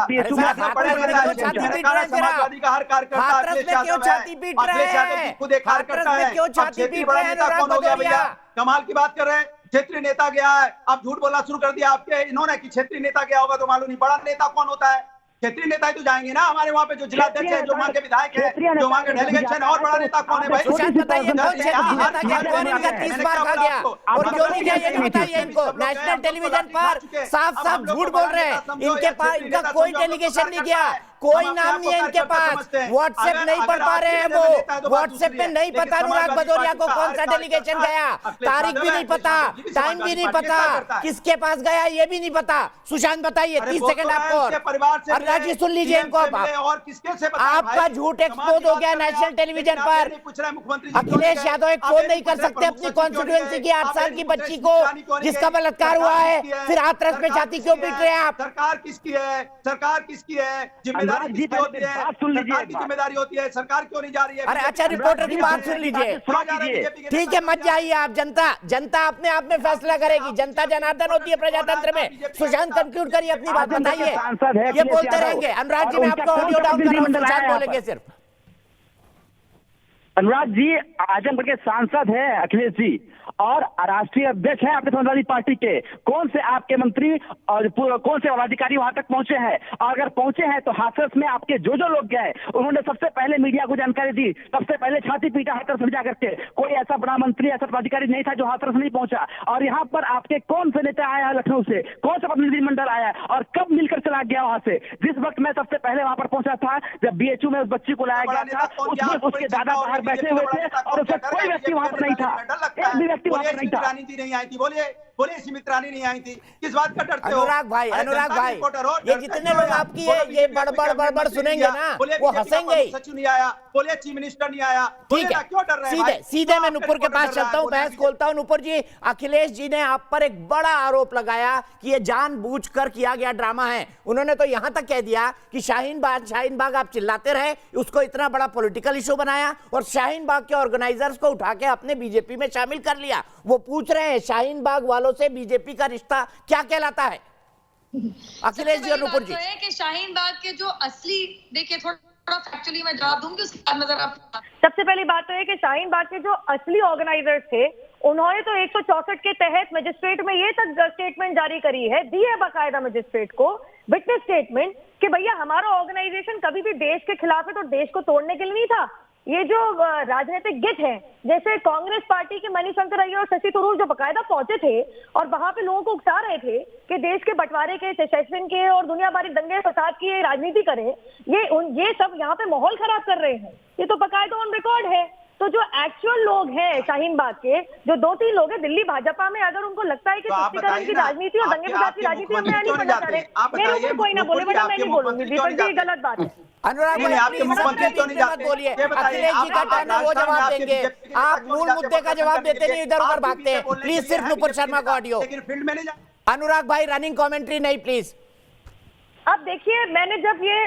समाजवादी का हर कार्यकर्ता अखिलेश यादव है, अखिलेश यादव की खुद एक कार्यकर्ता है। क्षेत्रीय बड़ा नेता कौन हो गया भैया? कमाल की बात कर रहे हैं। क्षेत्रीय नेता गया है, आप झूठ बोलना शुरू कर दिया आपके इन्होंने कि क्षेत्रीय नेता गया होगा तो मालूम नहीं। बड़ा नेता कौन होता है? क्षेत्रीय नेता ही तो जाएंगे ना। हमारे वहाँ पे जो जिलाध्यक्ष है, जो वहाँ के विधायक है, जो वहाँ के डेलीगेशन है, और बड़ा नेता कौन है भाई? सुशांत बताइए, कौन क्षेत्रीय नेता क्या कौन इनका 30 बार खा गया और क्यों नहीं गया ये भी बताइए इनको। नेशनल टेलीविजन पर साफ साफ झूठ बोल रहे हैं। इनके पास इनका कोई डेलीगेशन नहीं गया, कोई नाम नहीं है इनके पास। व्हाट्सएप नहीं पढ़ पा रहे हैं वो, व्हाट्सएप पे नहीं पता अनुराग भदौरिया को कौन सा डेलीगेशन गया, तारीख भी नहीं पता, टाइम भी नहीं पता, किसके पास गया ये भी नहीं पता। सुशांत बताइए, 30 सेकंड आपको। और राजी सुन लीजिए इनको, और किसके से आपका झूठ एक्सपोज हो गया नेशनल टेलीविजन पर। अखिलेश यादव एक फोन नहीं कर सकते अपनी कॉन्स्टिट्यूएंसी की 8 साल की बच्ची को जिसका बलात्कार हुआ है, फिर हाथरस पे छाती क्यों पीट रहे हैं आप? सरकार किसकी है? सरकार किसकी है? जिम्मेदारी किसकी होती है? सरकार की जिम्मेदारी होती है, सरकार क्यों नहीं जा रही है? अरे अच्छा, रिपोर्टर की बात सुन लीजिए। ठीक है, मत जाइए आप। जनता अपने आप में फैसला करेगी। जनता जनार्दन होती है प्रजातंत्र में। सुशांत कंक्लूड करिए अपनी बात, बताइए। ये बोलते रहेंगे। अनुराग जी, मैं आपको ऑडियो डाउन कर रहा हूं, सुशांत बोलेंगे सिर्फ। अनुराग जी आजमगढ़ के सांसद है अखिलेश जी, और राष्ट्रीय अध्यक्ष है अपने समाजवादी पार्टी के। कौन से आपके मंत्री और कौन से पदाधिकारी वहां तक पहुंचे हैं? और अगर पहुंचे हैं तो हाथरस में आपके जो लोग गए उन्होंने सबसे पहले मीडिया को जानकारी दी, सबसे पहले छाती पीटा हाथरस में जाकर के। कोई ऐसा बड़ा मंत्री, ऐसा पदाधिकारी नहीं था जो हाथरस नहीं पहुंचा। और यहाँ पर आपके कौन से नेता आया लखनऊ से, कौन सा प्रतिनिधिमंडल आया और कब मिलकर चला गया वहां से? जिस वक्त मैं सबसे पहले वहां पर पहुंचा था, जब बीएचयू में उस बच्ची को लाया गया था, उसमें उसके दादा बाहर बैठे हुए थे और उसका कोई व्यक्ति वहां पर नहीं था, एक भी व्यक्ति वहां पर नहीं था। रानी जी नहीं आई थी, बोलिए स्मित रानी नहीं आई थी, किस बात का डरते हो? अनुराग भाई, ये जितने लोग आपकी ये बड़बड़ सुनेंगे ना वो हंसेंगे ही। सचिव नहीं आया, बोलिए चीफ मिनिस्टर नहीं आया, ठीक है, क्यों डर रहे हैं? सीधे मैं नुपुर के पास चलता हूं, बहस खोलता हूं। नुपुर जी, अखिलेश जी ने आप पर एक बड़ा आरोप लगाया कि ये जानबूझकर किया गया ड्रामा है। उन्होंने तो यहां तक कह दिया कि शाहीन बाग आप चिल्लाते रहे, उसको इतना बड़ा पॉलिटिकल इशू बनाया और शाहीन बाग के ऑर्गेनाइजर्स को उठा के अपने बीजेपी में शामिल कर लिया। वो पूछ रहे हैं शाहीन बाग वालों से बीजेपी का रिश्ता क्या कहलाता है? अखिलेश जी और नुपुर जी, कि शाहीन बाग के जो असली, देखिए थोड़ा फैक्चुअली मैं जवाब दूंगी, उसके बाद नजर आप। सबसे पहली बात तो है कि शाहीन बाग के जो असली ऑर्गेनाइजर्स थे उन्होंने तो 164 के तहत मजिस्ट्रेट में ये तक स्टेटमेंट जारी करी है, दी है बाकायदा मजिस्ट्रेट को विटनेस स्टेटमेंट कि भैया हमारा ऑर्गेनाइजेशन कभी भी देश के खिलाफ है तो देश को तोड़ने के लिए नहीं था। ये जो राजनीतिक गिट है, जैसे कांग्रेस पार्टी के मनीष अय्यर और शशि थरूर जो बकायदा पहुंचे थे और वहां पे लोगों को उकसा रहे थे कि देश के बंटवारे के, सेशन के और दुनिया भर दंगे फसाद की राजनीति करें, ये सब यहाँ पे माहौल खराब कर रहे हैं। ये तो बकायदा ऑन रिकॉर्ड है। तो जो एक्चुअल लोग हैं शाहीन बाग के, जो 2-3 लोग हैं दिल्ली भाजपा में, अगर उनको लगता है कि तुष्टीकरण की राजनीति और दंगे फसाद की राजनीति में नहीं करना चाह रहे, कोई ना बोले, बट मैं नहीं बोलूंगी। दीपक जी, गलत बात है। अनुराग भाई, आपके मुख्यमंत्री क्यों नहीं जाते? बोलिए, अखिलेश जी का टर्न है, वो जवाब देंगे। आप मूल मुद्दे का जवाब देते नहीं, इधर उधर भागते हैं। प्लीज सिर्फ नुपुर शर्मा का ऑडियो। अनुराग भाई, रनिंग कमेंट्री नहीं प्लीज। अब देखिए, मैंने जब ये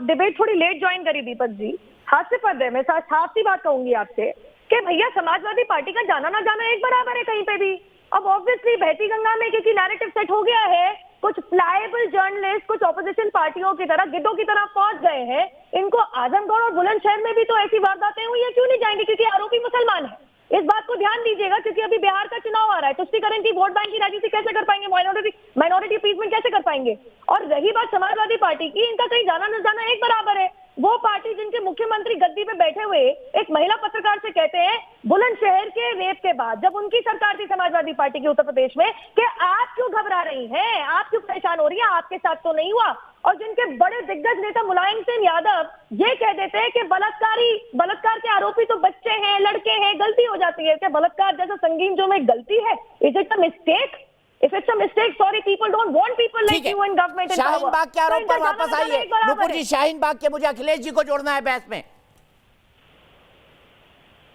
डिबेट थोड़ी लेट ज्वाइन करी दीपक जी, हास्य पर्दे में साफ सी बात कहूंगी आपसे कि भैया समाजवादी पार्टी का जाना ना जाना एक बराबर है कहीं पे भी। अब ऑब्वियसली बहती गंगा में क्योंकि नैरेटिव सेट हो गया है, कुछ प्लायबल जर्नलिस्ट कुछ ऑपोजिशन पार्टियों की तरह गिद्धों की तरह पहुंच गए हैं। इनको आजमगढ़ और बुलंदशहर में भी तो ऐसी वारदातें हुई है, क्यों नहीं जाएंगे? क्योंकि आरोपी मुसलमान है। इस बात को ध्यान दीजिएगा, क्योंकि अभी बिहार का चुनाव आ रहा है। तुष्टीकरण की, वोट बैंक की राजनीति कैसे कर पाएंगे? माइनॉरिटी अपीसमेंट कैसे कर पाएंगे? और रही बात समाजवादी पार्टी की, इनका कहीं जाना न जाना एक बराबर है। वो पार्टी जिनके मुख्यमंत्री गद्दी पे बैठे हुए एक महिला पत्रकार से कहते हैं बुलंदशहर के रेप के बाद, जब उनकी सरकार थी समाजवादी पार्टी की उत्तर प्रदेश में, कि आप क्यों घबरा रही हैं, आप क्यों परेशान हो रही हैं, आपके साथ तो नहीं हुआ। और जिनके बड़े दिग्गज नेता मुलायम सिंह यादव ये कह देते हैं कि बलात्कार के आरोपी तो बच्चे हैं, लड़के हैं, गलती हो जाती है। क्या बलात्कार जैसा संगीन जो में गलती है? Is it a mistake? If it's a mistake, sorry, people don't want people like you in government. Shaheen Bagh के आरोप पर वापस आइए। नुपुर जी, शाहीन बाग के, मुझे अखिलेश जी को जोड़ना है बहस में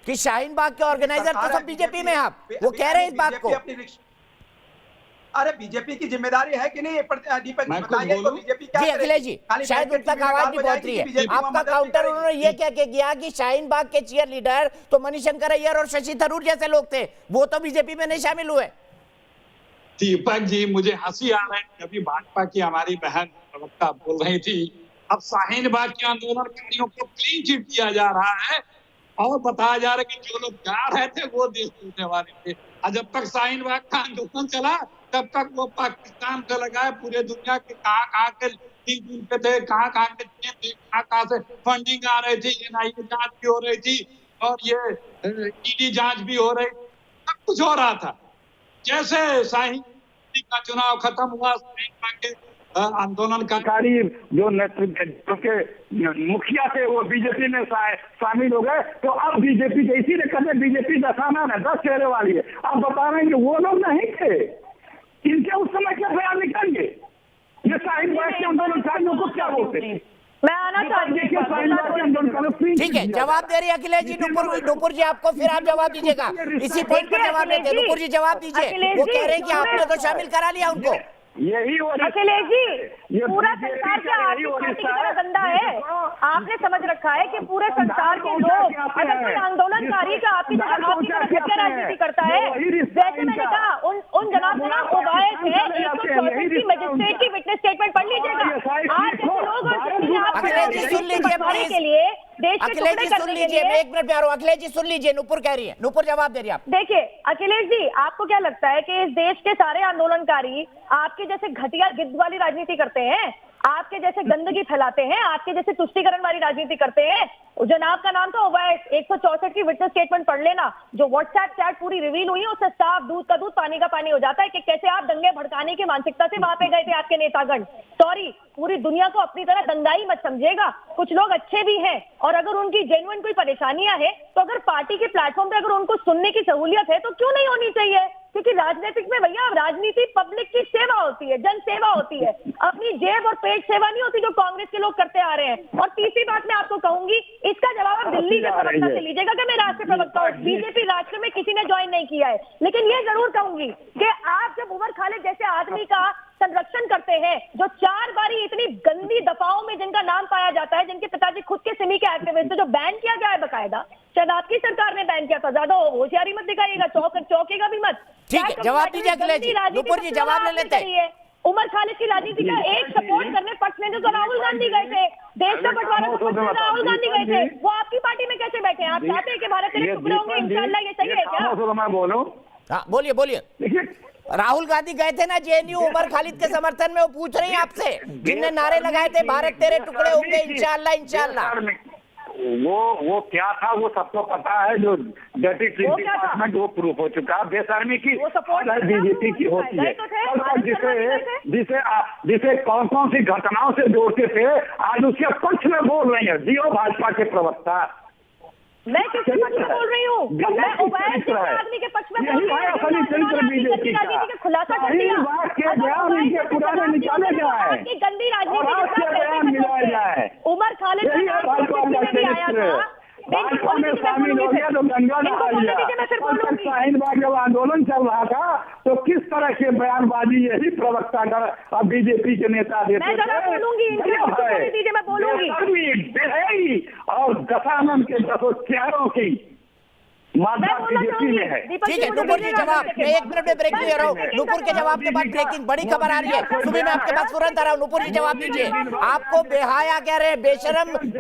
कि शाहीन बाग के ऑर्गेनाइजर तो सब बीजेपी में, आप वो कह रहे हैं इस बात को। अरे बीजेपी की जिम्मेदारी है कि नहीं? दीपक बताइए तो बीजेपी क्या? जी अखिलेश जी, शायद उन तक आवाज नहीं पहुंच रही है। आपका काउंटर उन्होंने ये कह के किया कि शाहीन बाग के चीयर लीडर तो मनीष अय्यर और शशि थरूर जैसे लोग थे, वो तो बीजेपी में नहीं शामिल हुए। दीपक जी, मुझे हंसी आ रहा है, कभी भाजपा की हमारी बहन प्रवक्ता बोल रही थी अब शाहीन बाग के आंदोलनकारियों को क्लीन चिट दिया जा रहा है और बताया जा रहा है कि जो लोग जा रहे थे वो देश टूटने वाले थे। और जब तक शाहीन बाग का आंदोलन चला तब तक वो पाकिस्तान से लगाए पूरे दुनिया के कहाँ के पे थे, कहाँ से फंडिंग आ रही थी, NIA जांच भी हो रही थी और ये ED जांच भी हो रही, सब कुछ हो रहा था। जैसे शाहीन का चुनाव खत्म हुआ, आंदोलनकारी जो नेतृत्व के मुखिया थे वो बीजेपी में शामिल हो गए, तो अब बीजेपी के इसीलिए कहते बीजेपी दशाना है, 10 चेहरे वाली है। अब बता रहे हैं कि वो लोग नहीं थे, इनके उस समय क्या बयान निकालेंगे? ये शाहीन बाग के आंदोलनकारियों को क्या बोलते हैं? मैं आना चाहती हूँ। ठीक है, जवाब दे रही है अखिलेश जी। नुपुर जी, आपको फिर आप जवाब दीजिएगा, इसी पॉइंट पर जवाब देते हैं। नुपुर जी जवाब दीजिए। वो कह रहे हैं कि आपने तो शामिल करा लिया उनको। यही अखिलेश जी, पूरा संसार क्या आपकी पार्टी की तरह गंदा है? आपने समझ रखा है कि पूरे संसार के लोग, अगर कोई आंदोलनकारी का आपकी तरह घटिया राजनीति करता है, जैसे मैंने कहा उन जनाब को ना ओवायस है 164 की मजिस्ट्रेट की विटनेस स्टेटमेंट पढ़ लीजिएगा। आज जैसे लोग अखिलेश जी सुन लीजिए के लिए देश अखिलेश जी सुन लीजिए, एक मिनट प्यारो, अखिलेश जी सुन लीजिए, नुपुर कह रही है, नुपुर जवाब दे रही है। आप देखिए अखिलेश जी, आपको क्या लगता है कि इस देश के सारे आंदोलनकारी आपके जैसे घटिया गिद्ध वाली राजनीति करते हैं? आपके जैसे गंदगी फैलाते हैं, आपके जैसे तुष्टीकरण वाली राजनीति करते हैं। जनाब का नाम तो ओवैस, 164 की विटनेस स्टेटमेंट पढ़ लेना, जो व्हाट्सएप चैट पूरी रिवील हुई है, उससे साफ दूध का दूध पानी का पानी हो जाता है कि कैसे आप दंगे भड़काने की मानसिकता से वहां पे गए थे आपके नेतागण। सॉरी, पूरी दुनिया को अपनी तरह दंगाई मत समझिएगा, कुछ लोग अच्छे भी हैं और अगर उनकी जेन्युइन कोई परेशानियां हैं तो अगर पार्टी के प्लेटफॉर्म पे अगर उनको सुनने की सहूलियत है तो क्यों नहीं होनी चाहिए? क्योंकि राजनीतिक में भैया राजनीति पब्लिक की सेवा होती है, जन सेवा होती है, अपनी जेब और पेट सेवा नहीं होती जो कांग्रेस के लोग करते आ रहे हैं। और तीसरी बात मैं आपको कहूंगी, इसका जवाब आप दिल्ली के प्रवक्ता से लीजिएगा कि मैं राष्ट्रीय प्रवक्ता हूं, बीजेपी राष्ट्र में किसी ने ज्वाइन नहीं किया है। लेकिन ये जरूर कहूंगी कि आप जब उमर खालिद जैसे आदमी का संरक्षण करते हैं, जो 4 बारी इतनी गंदी दफाओं में जिनका नाम पाया जाता है, जिनके पिताजी खुद के सिमी के एक्टिविस्ट थे, जो बैन किया जाए बकायदा, शायद आपकी सरकार ने बैन किया था, ज्यादा होशियारी मत दिखाइएगा, चौकेगा भी मत। ठीक है, जवाब दीजिए अखिलेश जी। नुपुर जी जवाब ले लेते हैं। उमर खालिद की राजनीति का एक सपोर्ट करने पक्ष में तो राहुल गांधी गए थे, देश का बंटवारा के पक्ष में राहुल गांधी गए थे, वो आपकी पार्टी में कैसे बैठे हैं? आप चाहते हैं कि भारत के लिए टुकड़े होंगे? इंशाल्लाह ये सही है क्या? मैं बोलूं? हाँ बोलिए। राहुल गांधी गए थे ना जेएनयू उमर खालिद के समर्थन में, वो पूछ रही हैं आपसे, जिनने नारे लगाए थे भारत तेरे टुकड़े होंगे इंशाल्लाह। वो क्या था वो सबको पता है, जो डर्टी डिपार्टमेंट वो प्रूफ हो चुका है, बेशर्मी की बीजेपी की होती है। जिसे कौन कौन सी घटनाओं से जोड़ते थे, आज उसके पक्ष में बोल रही है। जियो भाजपा के प्रवक्ता, मैं किसके पक्ष में बोल रही हूँ? मैं ओवैस के आदमी के पक्ष में बोल रही हूँ। बीजेपी का खुलासा कर दिया, निकाले जाए, गंदी राजनीति उमर खालिद भी आया था, में शामिल हो गया तो गंगा शाहीन बाग जब आंदोलन चल रहा था तो किस तरह के बयानबाजी यही प्रवक्ता का अब बीजेपी के नेता देते थे और दशानंद के दसों चेहरों की बीजेपी में है। ठीक है नुपुर जी जवाब, मैं 1 मिनट में ब्रेक ले रहा हूँ। नुपुर के जवाब के बाद ब्रेकिंग बड़ी खबर आ रही है, सुबह मैं आपके पास तुरंत आ रहा हूँ। नुपुर जी जवाब दीजिए। आपको बेहाया कह रहे हैं,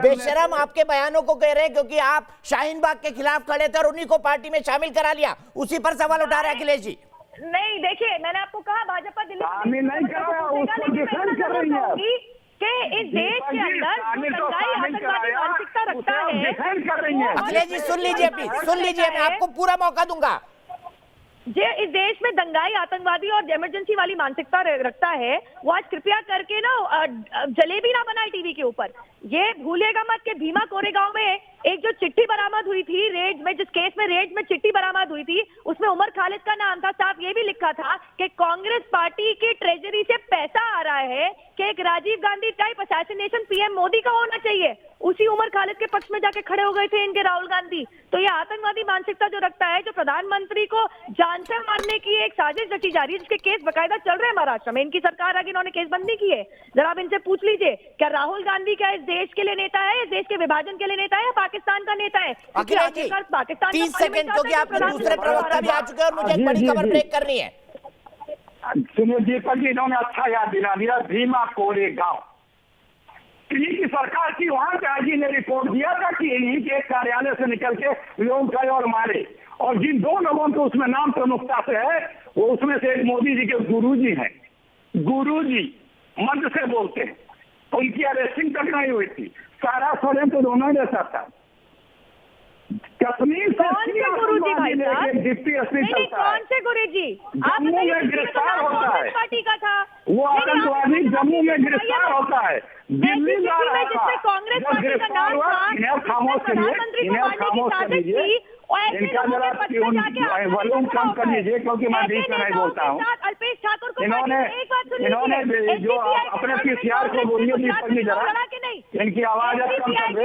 बेशरम आपके बयानों को कह रहे हैं क्योंकि आप शाहीन बाग के खिलाफ खड़े थे और उन्हीं को पार्टी में शामिल करा लिया, उसी पर सवाल उठा रहे हैं अखिलेश जी। नहीं देखिए, मैंने आपको कहा भाजपा दिल्ली शामिल नहीं कर रहा, उसको डिफेंड कर रही है कि इस देश के अंदर दंगाई आतंकवादी मानसिकता रखता है। अखिलेश जी सुन लीजिए, प्लीज सुन लीजिए, मैं आपको पूरा मौका दूंगा। इस देश में दंगाई आतंकवादी और इमरजेंसी वाली मानसिकता रखता है, वो आज कृपया करके ना जलेबी ना बनाए टीवी के ऊपर। ये भूलिएगा मत कि भीमा कोरेगांव में एक जो चिट्ठी बरामद हुई थी रेड में, जिस केस में रेड में चिट्ठी बरामद हुई थी, उसमें उमर खालिद का नाम था। साथ ये भी लिखा था कि कांग्रेस पार्टी की ट्रेजरी से पैसा आ रहा है कि एक Rajiv Gandhi type assassination PM Modi का होना चाहिए। उसी उमर खालिद के पक्ष में जाके खड़े हो गए थे इनके राहुल गांधी। तो ये आतंकवादी मानसिकता जो रखता है, जो प्रधानमंत्री को जान से मारने की एक साजिश रची जा रही है, जिसके केस बकायदा चल रहे हैं महाराष्ट्र में। इनकी सरकार आगे इन्होंने केस बंद नहीं की है। जरा आप इनसे पूछ लीजिए, क्या राहुल गांधी क्या इस देश के लिए नेता है, इस देश के विभाजन के लिए नेता है या पाकिस्तान का नेता है? अखिलेश जी 30 सेकंड, क्योंकि आपके दूसरे प्रवक्ता भी आ चुके हैं और मुझे एक बड़ी खबर ब्रेक करनी है। सुनिए दीपक जी, इन्होंने अच्छा याद दिला दिया, भीमा कोरेगांव इन्हीं की सरकार की। वहां के आईजी ने रिपोर्ट दिया था कि इन्हीं के कार्यालय से निकल के लोग गए और मारे, और जिन 2 लोगों को उसमें नाम प्रमुखता से है, वो उसमें से एक मोदी जी के गुरुजी हैं। गुरुजी मंच से बोलते हैं, उनकी अरेस्टिंग तक नहीं हुई थी। सारा षड्यंत्र दोनों ने रचा था। कश्मीर से कौन से गुरुजी भाई साहब? डिप्टी एसपी चलता है। कौन से गुरुजी? जम्मू में गिरफ्तार होता है पार्टी का था वो आतंकवादी, जम्मू में गिरफ्तार होता है। दिल्ली जा रहा जिसमें कांग्रेस पार्टी का नाम था, इन्हें खामोश प्रधानमंत्री को मारने की साजिश थी, इनका जरा वॉल्यूम कम कर लीजिए क्योंकि मैं बीच में नहीं बोलता हूँ। अल्पेश ठाकुर को इन्होंने जो अपने पीसीआर को बोलिए दीपक जी जरा, इनकी आवाज कम कर दे।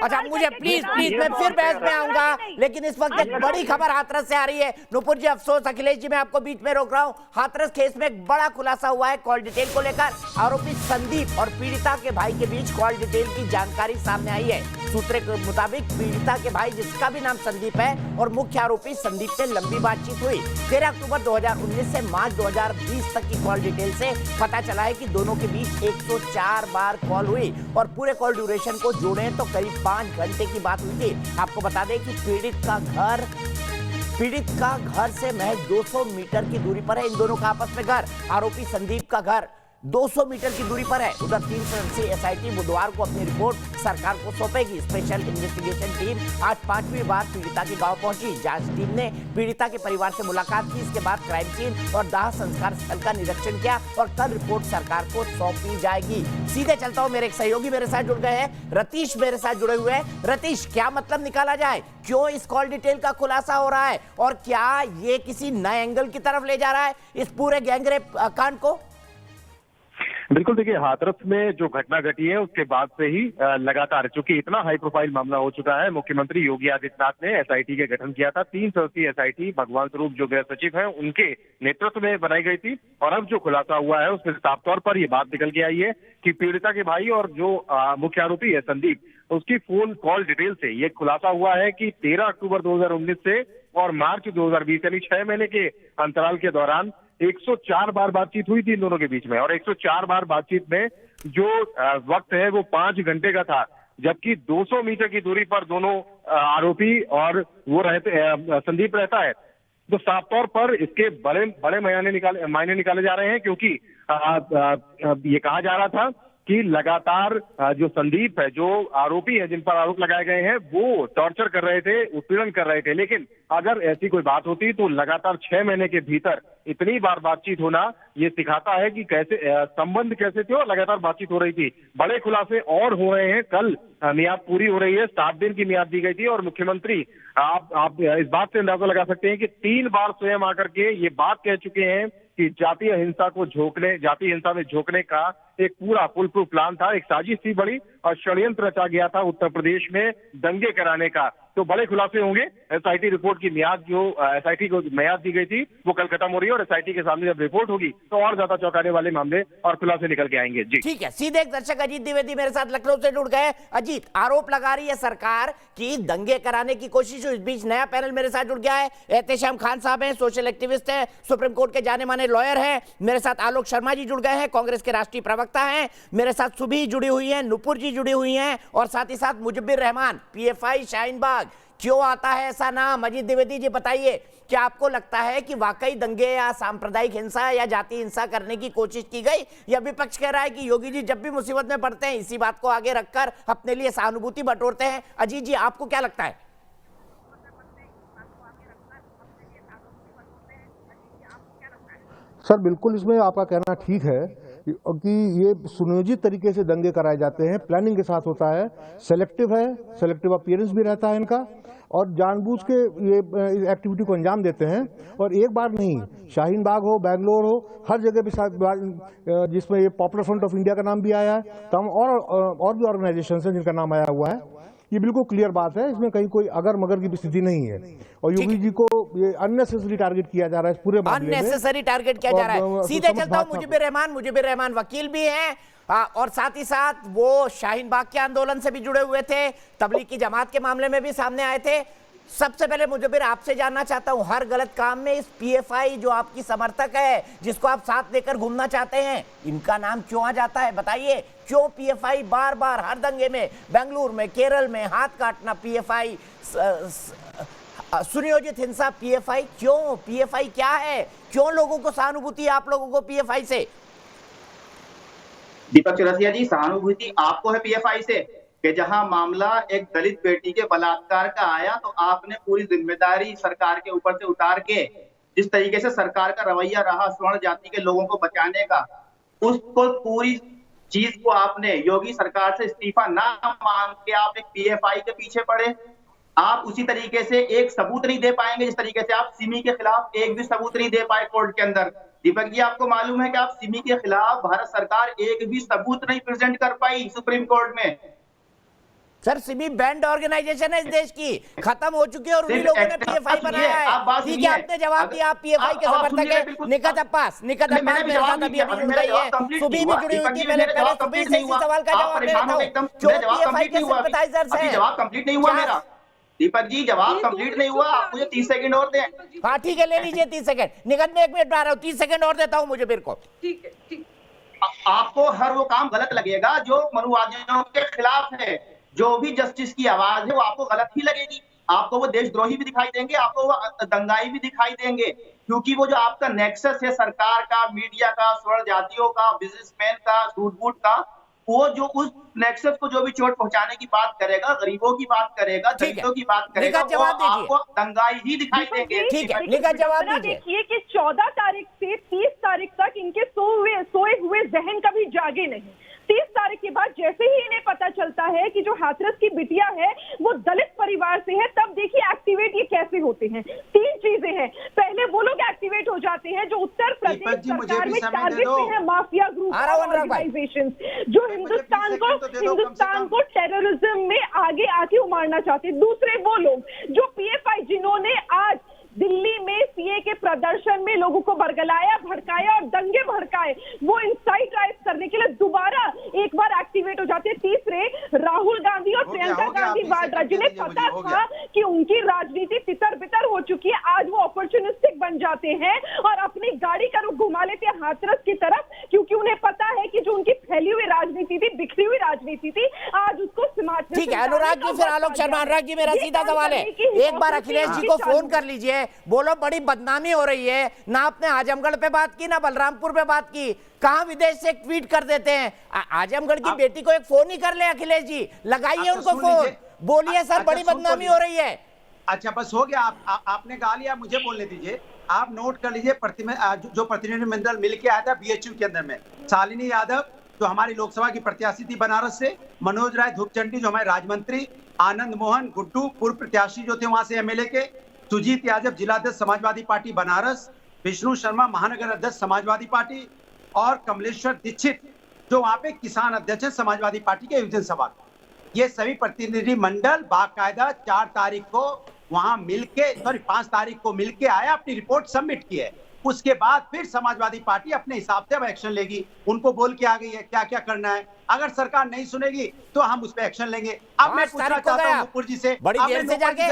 अच्छा मुझे प्लीज मैं फिर बहस में आऊंगा, लेकिन इस वक्त एक बड़ी खबर हाथरस से आ रही है। नुपुर जी अफसोस, अखिलेश जी मैं आपको बीच में रोक रहा हूँ। हाथरस केस में एक बड़ा खुलासा हुआ है कॉल डिटेल को लेकर। आरोपी संदीप और पीड़िता के भाई के बीच कॉल डिटेल की जानकारी सामने आई है। सूत्रों के मुताबिक पीड़िता के भाई, जिसका भी नाम संदीप है, और मुख्य आरोपी संदीप से लंबी बातचीत हुई। 13 अक्टूबर 2019 से मार्च 2020 तक की कॉल डिटेल से पता चला है कि दोनों के बीच 104 बार कॉल हुई और पूरे कॉल ड्यूरेशन को जोड़ें तो करीब 5 घंटे की बात हुई थी। आपको बता दें कि पीड़ित का घर से महज 200 मीटर की दूरी पर है इन दोनों का आपस में घर। आरोपी संदीप का घर 200 मीटर की दूरी पर है। उधर 3 सदस्यीय एसआईटी बुधवार को अपनी रिपोर्ट सरकार को सौंपेगी। स्पेशल इन्वेस्टिगेशन टीम आज 5वीं बार पीड़िता के गांव पहुंची। जांच टीम ने पीड़िता के परिवार से मुलाकात की। इसके बाद क्राइम सीन और दाह संस्कार स्थल का निरीक्षण किया और कल रिपोर्ट सरकार को सौंपी जाएगी। सीधे चलता हूं, मेरे एक सहयोगी मेरे साथ जुड़ गए हैं, रतीश मेरे साथ जुड़े हुए हैं। रतीश, क्या मतलब निकाला जाए, क्यों इस कॉल डिटेल का खुलासा हो रहा है और क्या ये किसी नए एंगल की तरफ ले जा रहा है इस पूरे गैंगरेप कांड को? बिल्कुल, देखिए हाथरस में जो घटना घटी है उसके बाद से ही लगातार, चूंकि इतना हाई प्रोफाइल मामला हो चुका है, मुख्यमंत्री योगी आदित्यनाथ ने एसआईटी के गठन किया था। 3 सदस्यीय एसआईटी भगवान स्वरूप जो गृह सचिव हैं उनके नेतृत्व में बनाई गई थी और अब जो खुलासा हुआ है उसमें साफ तौर पर ये बात निकल के आई है कि पीड़िता के भाई और जो मुख्य आरोपी है संदीप, उसकी फोन कॉल डिटेल से ये खुलासा हुआ है कि 13 अक्टूबर 2019 से और मार्च 2020 यानी 6 महीने के अंतराल के दौरान 104 बार बातचीत हुई थी इन दोनों के बीच में और 104 बार बातचीत में जो वक्त है वो 5 घंटे का था, जबकि 200 मीटर की दूरी पर दोनों आरोपी और वो संदीप रहता है। तो साफ तौर पर इसके बड़े मायने निकाले जा रहे हैं, क्योंकि ये कहा जा रहा था कि लगातार जो संदीप है, जो आरोपी है जिन पर आरोप लगाए गए हैं, वो टॉर्चर कर रहे थे, उत्पीड़न कर रहे थे। लेकिन अगर ऐसी कोई बात होती तो लगातार 6 महीने के भीतर इतनी बार बातचीत होना ये सिखाता है कि कैसे संबंध कैसे थे और लगातार बातचीत हो रही थी। बड़े खुलासे और हो रहे हैं। कल मियाद पूरी हो रही है, 7 दिन की मियाद दी गई थी और मुख्यमंत्री आप इस बात से अंदाजा लगा सकते हैं कि 3 बार स्वयं आकर के ये बात कह चुके हैं कि जातीय हिंसा में झोंकने का एक पूरा फुल प्रूफ प्लान था, एक साजिश थी बड़ी और षड्यंत्र रचा गया था उत्तर प्रदेश में दंगे कराने का। तो बड़े खुलासे होंगे। एसआईटी रिपोर्ट की मियाद, जो एसआईटी को मियाद दी गई थी, वो कल खत्म हो रही है और एसआईटी के सामने जब रिपोर्ट होगी तो और ज्यादा चौंकाने वाले मामले और खुलासे निकल के आएंगे। जी ठीक है, सीधे एक दर्शक अजीत द्विवेदी मेरे साथ लखनऊ से जुड़ गए। अजीत, आरोप लगा रही है सरकार की दंगे कराने की कोशिश। इस बीच नया पैनल मेरे साथ जुड़ गया है। एहतेशाम खान साहब हैं, सोशल एक्टिविस्ट हैं, सुप्रीम कोर्ट के जाने माने लॉयर हैं। मेरे साथ आलोक शर्मा जी जुड़ गए हैं, कांग्रेस के राष्ट्रीय प्रवक्ता हैं। मेरे साथ सुभी जुड़ी हुई है, नुपुर जी जुड़ी हुई हैं और साथ ही साथ मुजब्बिर रहमान, पीएफआई शाहीन बाग। क्यों आता है ऐसा नाम? अजीत द्विवेदी जी बताइए, क्या आपको लगता है कि वाकई दंगे या सांप्रदायिक हिंसा या जाति हिंसा करने की कोशिश की गई, या विपक्ष कह रहा है कि योगी जी जब भी मुसीबत में पड़ते हैं इसी बात को आगे रखकर अपने लिए सहानुभूति बटोरते हैं? अजीत जी, आपको क्या लगता है? सर बिल्कुल, इसमें आपका कहना ठीक है कि ये सुनियोजित तरीके से दंगे कराए जाते हैं, प्लानिंग के साथ होता है, सेलेक्टिव अपीयरेंस भी रहता है इनका और जानबूझ के ये एक्टिविटी को अंजाम देते हैं। और एक बार नहीं, शाहीन बाग हो, बेंगलोर हो, हर जगह भी, जिसमें ये पॉपुलर फ्रंट ऑफ इंडिया का नाम भी आया है, तमाम और भी ऑर्गेनाइजेशन है जिनका नाम आया हुआ है। ये बिल्कुल क्लियर बात है, इसमें कहीं कोई अगर मगर की स्थिति नहीं है और योगी जी को ये अननेसेसरी टारगेट किया जा रहा है, पूरे मामले में अननेसेसरी टारगेट किया जा रहा है। सीधे चलता हूं, मुजब्बिर रहमान वकील भी हैं और साथ ही साथ वो शाहीन बाग के आंदोलन से भी जुड़े हुए थे, तबलीग की जमात के मामले में भी सामने आए थे। सबसे पहले मुजब्बिर, आपसे जानना चाहता हूं, हर गलत काम में इस पीएफआई जो आपकी समर्थक है, जिसको आप साथ लेकर घूमना चाहते हैं, इनका नाम क्यों आ जाता है? बताइए, क्यों पीएफआई बार बार हर दंगे में, बेंगलुरु में, केरल में हाथ काटना पीएफआई, सुनियोजित हिंसा पीएफआई? क्यों? पीएफआई क्या है? क्यों लोगों को सहानुभूति है आप लोगों को पीएफआई से? दीपक चौरसिया जी, सहानुभूति आपको है पीएफआई से कि जहां मामला एक दलित बेटी के बलात्कार का आया तो आपने पूरी जिम्मेदारी सरकार के ऊपर से उतार के, जिस तरीके से सरकार का रवैया रहा स्वर्ण जाति के लोगों को बचाने का, उसको पूरी चीज को आपने योगी सरकार से इस्तीफा ना मांग के आप एक पीएफआई के पीछे पड़े। आप उसी तरीके से एक सबूत नहीं दे पाएंगे जिस तरीके से आप सिमी के खिलाफ एक भी सबूत नहीं दे पाए कोर्ट के अंदर। दीपक जी, आपको मालूम है कि आप सिमी के खिलाफ भारत सरकार एक भी सबूत नहीं प्रेजेंट कर पाई सुप्रीम कोर्ट में। सर, सिमी बैंड ऑर्गेनाइजेशन है इस देश की, खत्म हो चुकी है और उन्हीं लोगों ने पीएफआई बनाया है। ठीक है, आपने जवाब दिया, आप पीएफआई के समर्थक हैं। निकट अब्बास मेरे साथ अभी जुड़ गई है, सुबी भी जुड़ी हुई थी। पहले सुबी से इसी सवाल का जवाब ले रहा हूं, क्यों पीएफआई के सिंपैथाइजर्स हैं? जवाब कंप्लीट नहीं हुआ मेरा दीपक जी, जवाब कंप्लीट नहीं हुआ। आप मुझे 30 सेकंड और दें। हाँ ठीक है, ले लीजिए 30 सेकंड। निगत में 1 मिनट आ रहा हूँ, 30 सेकंड और देता हूँ मुझे मेरे को। ठीक है, ठीक। आपको हर वो काम गलत लगेगा जो मनुवादियों के खिलाफ है, जो भी जस्टिस की आवाज है वो आपको गलत ही लगेगी। आपको वो देशद्रोही भी दिखाई देंगे, आपको वो दंगाई भी दिखाई देंगे, क्योंकि वो जो आपका नेक्सस है सरकार का, मीडिया का, स्वर्ण जातियों का, बिजनेसमैन का, सूट बूट का, वो जो उस नेक्सस को जो भी चोट पहुंचाने की बात करेगा, गरीबों की बात करेगा, दलितों की बात करेगा, वो आपको दंगाई ही दिखाई देंगे। ठीक है, निकाल जवाब दीजिए। देखिए कि 14 तारीख से 30 तारीख तक इनके सोए हुए जहन कभी जागे नहीं। 30 तारीख के बाद जैसे ही इन्हें पता चलता है कि जो हाथरस की बिटिया है वो दलित परिवार से है, तब देखिए एक्टिवेट ये कैसे होते हैं। 3 चीजें हैं। पहले वो लोग एक्टिवेट हो जाते हैं जो उत्तर प्रदेश सरकार में टारगेट में है, माफिया ग्रुप ऑर्गेनाइजेशन जो हिंदुस्तान को टेररिज्म में आगे आके उमारना चाहते हैं। दूसरे वो लोग जो पीएफआई जिन्होंने आज दिल्ली में सीए के प्रदर्शन में लोगों को बरगलाया, भड़काया और दंगे भड़काए, वो इंसाइट राइज करने के लिए दोबारा एक बार एक्टिवेट हो जाते हैं। तीसरे राहुल गांधी और प्रियंका गांधी वाड्रा, जिन्हें पता था कि उनकी राजनीति तितर बितर हो चुकी है, आज वो अपॉर्चुनिस्टिक बन जाते हैं और अपनी गाड़ी का रुख घुमा लेते हैं हाथरस की तरफ, क्योंकि उन्हें पता है कि जो उनकी फैली हुई राजनीति थी, बिखरी हुई राजनीति थी, आज उसको समाप्त। ठीक है अनुराग जी, फिर आलोक शर्मा। अनुराग जी, मेरा सीधा सवाल है, एक बार अखिलेश जी को फोन कर लीजिए, बोलो बड़ी बदनामी हो रही है, ना आपने आजमगढ़ पे बात की ना बलरामपुर पे बात की, कहां विदेश से एक ट्वीट कर देते हैं। आजमगढ़ की बेटी को एक फोन ही कर ले अखिलेश जी, लगाइए उनको फोन, बोलिए सर बड़ी बदनामी हो रही है। अच्छा बस हो गया, आपने गा लिया, मुझे बोलने दीजिए। आप नोट कर लीजिए जो प्रतिनिधिमंडल मिल के आया था बीएचयू के अंदर में, शालिनी यादव जो हमारी लोकसभा की प्रत्याशी थी बनारस से, मनोज राय धूपचंडी जो हमारे राज्यमंत्री, आनंद मोहन गुड्डू पूर्व प्रत्याशी जो थे वहां से एमएलए के, सुजीत यादव जिलाध्यक्ष समाजवादी पार्टी बनारस, विष्णु शर्मा महानगर अध्यक्ष समाजवादी पार्टी और कमलेश्वर दीक्षित जो वहां पे किसान अध्यक्ष है समाजवादी पार्टी के विधान सभा। ये सभी प्रतिनिधि मंडल बाकायदा 4 तारीख को वहां मिलके 5 तारीख को मिलके आया, अपनी रिपोर्ट सबमिट की है। उसके बाद फिर समाजवादी पार्टी अपने हिसाब से अब एक्शन लेगी, उनको बोल के आ गई है क्या क्या करना है। अगर सरकार नहीं सुनेगी तो हम उस पर एक्शन लेंगे। अब मैं पूछना चाहता हूं नुपुर जी से, बड़ी देर से जाके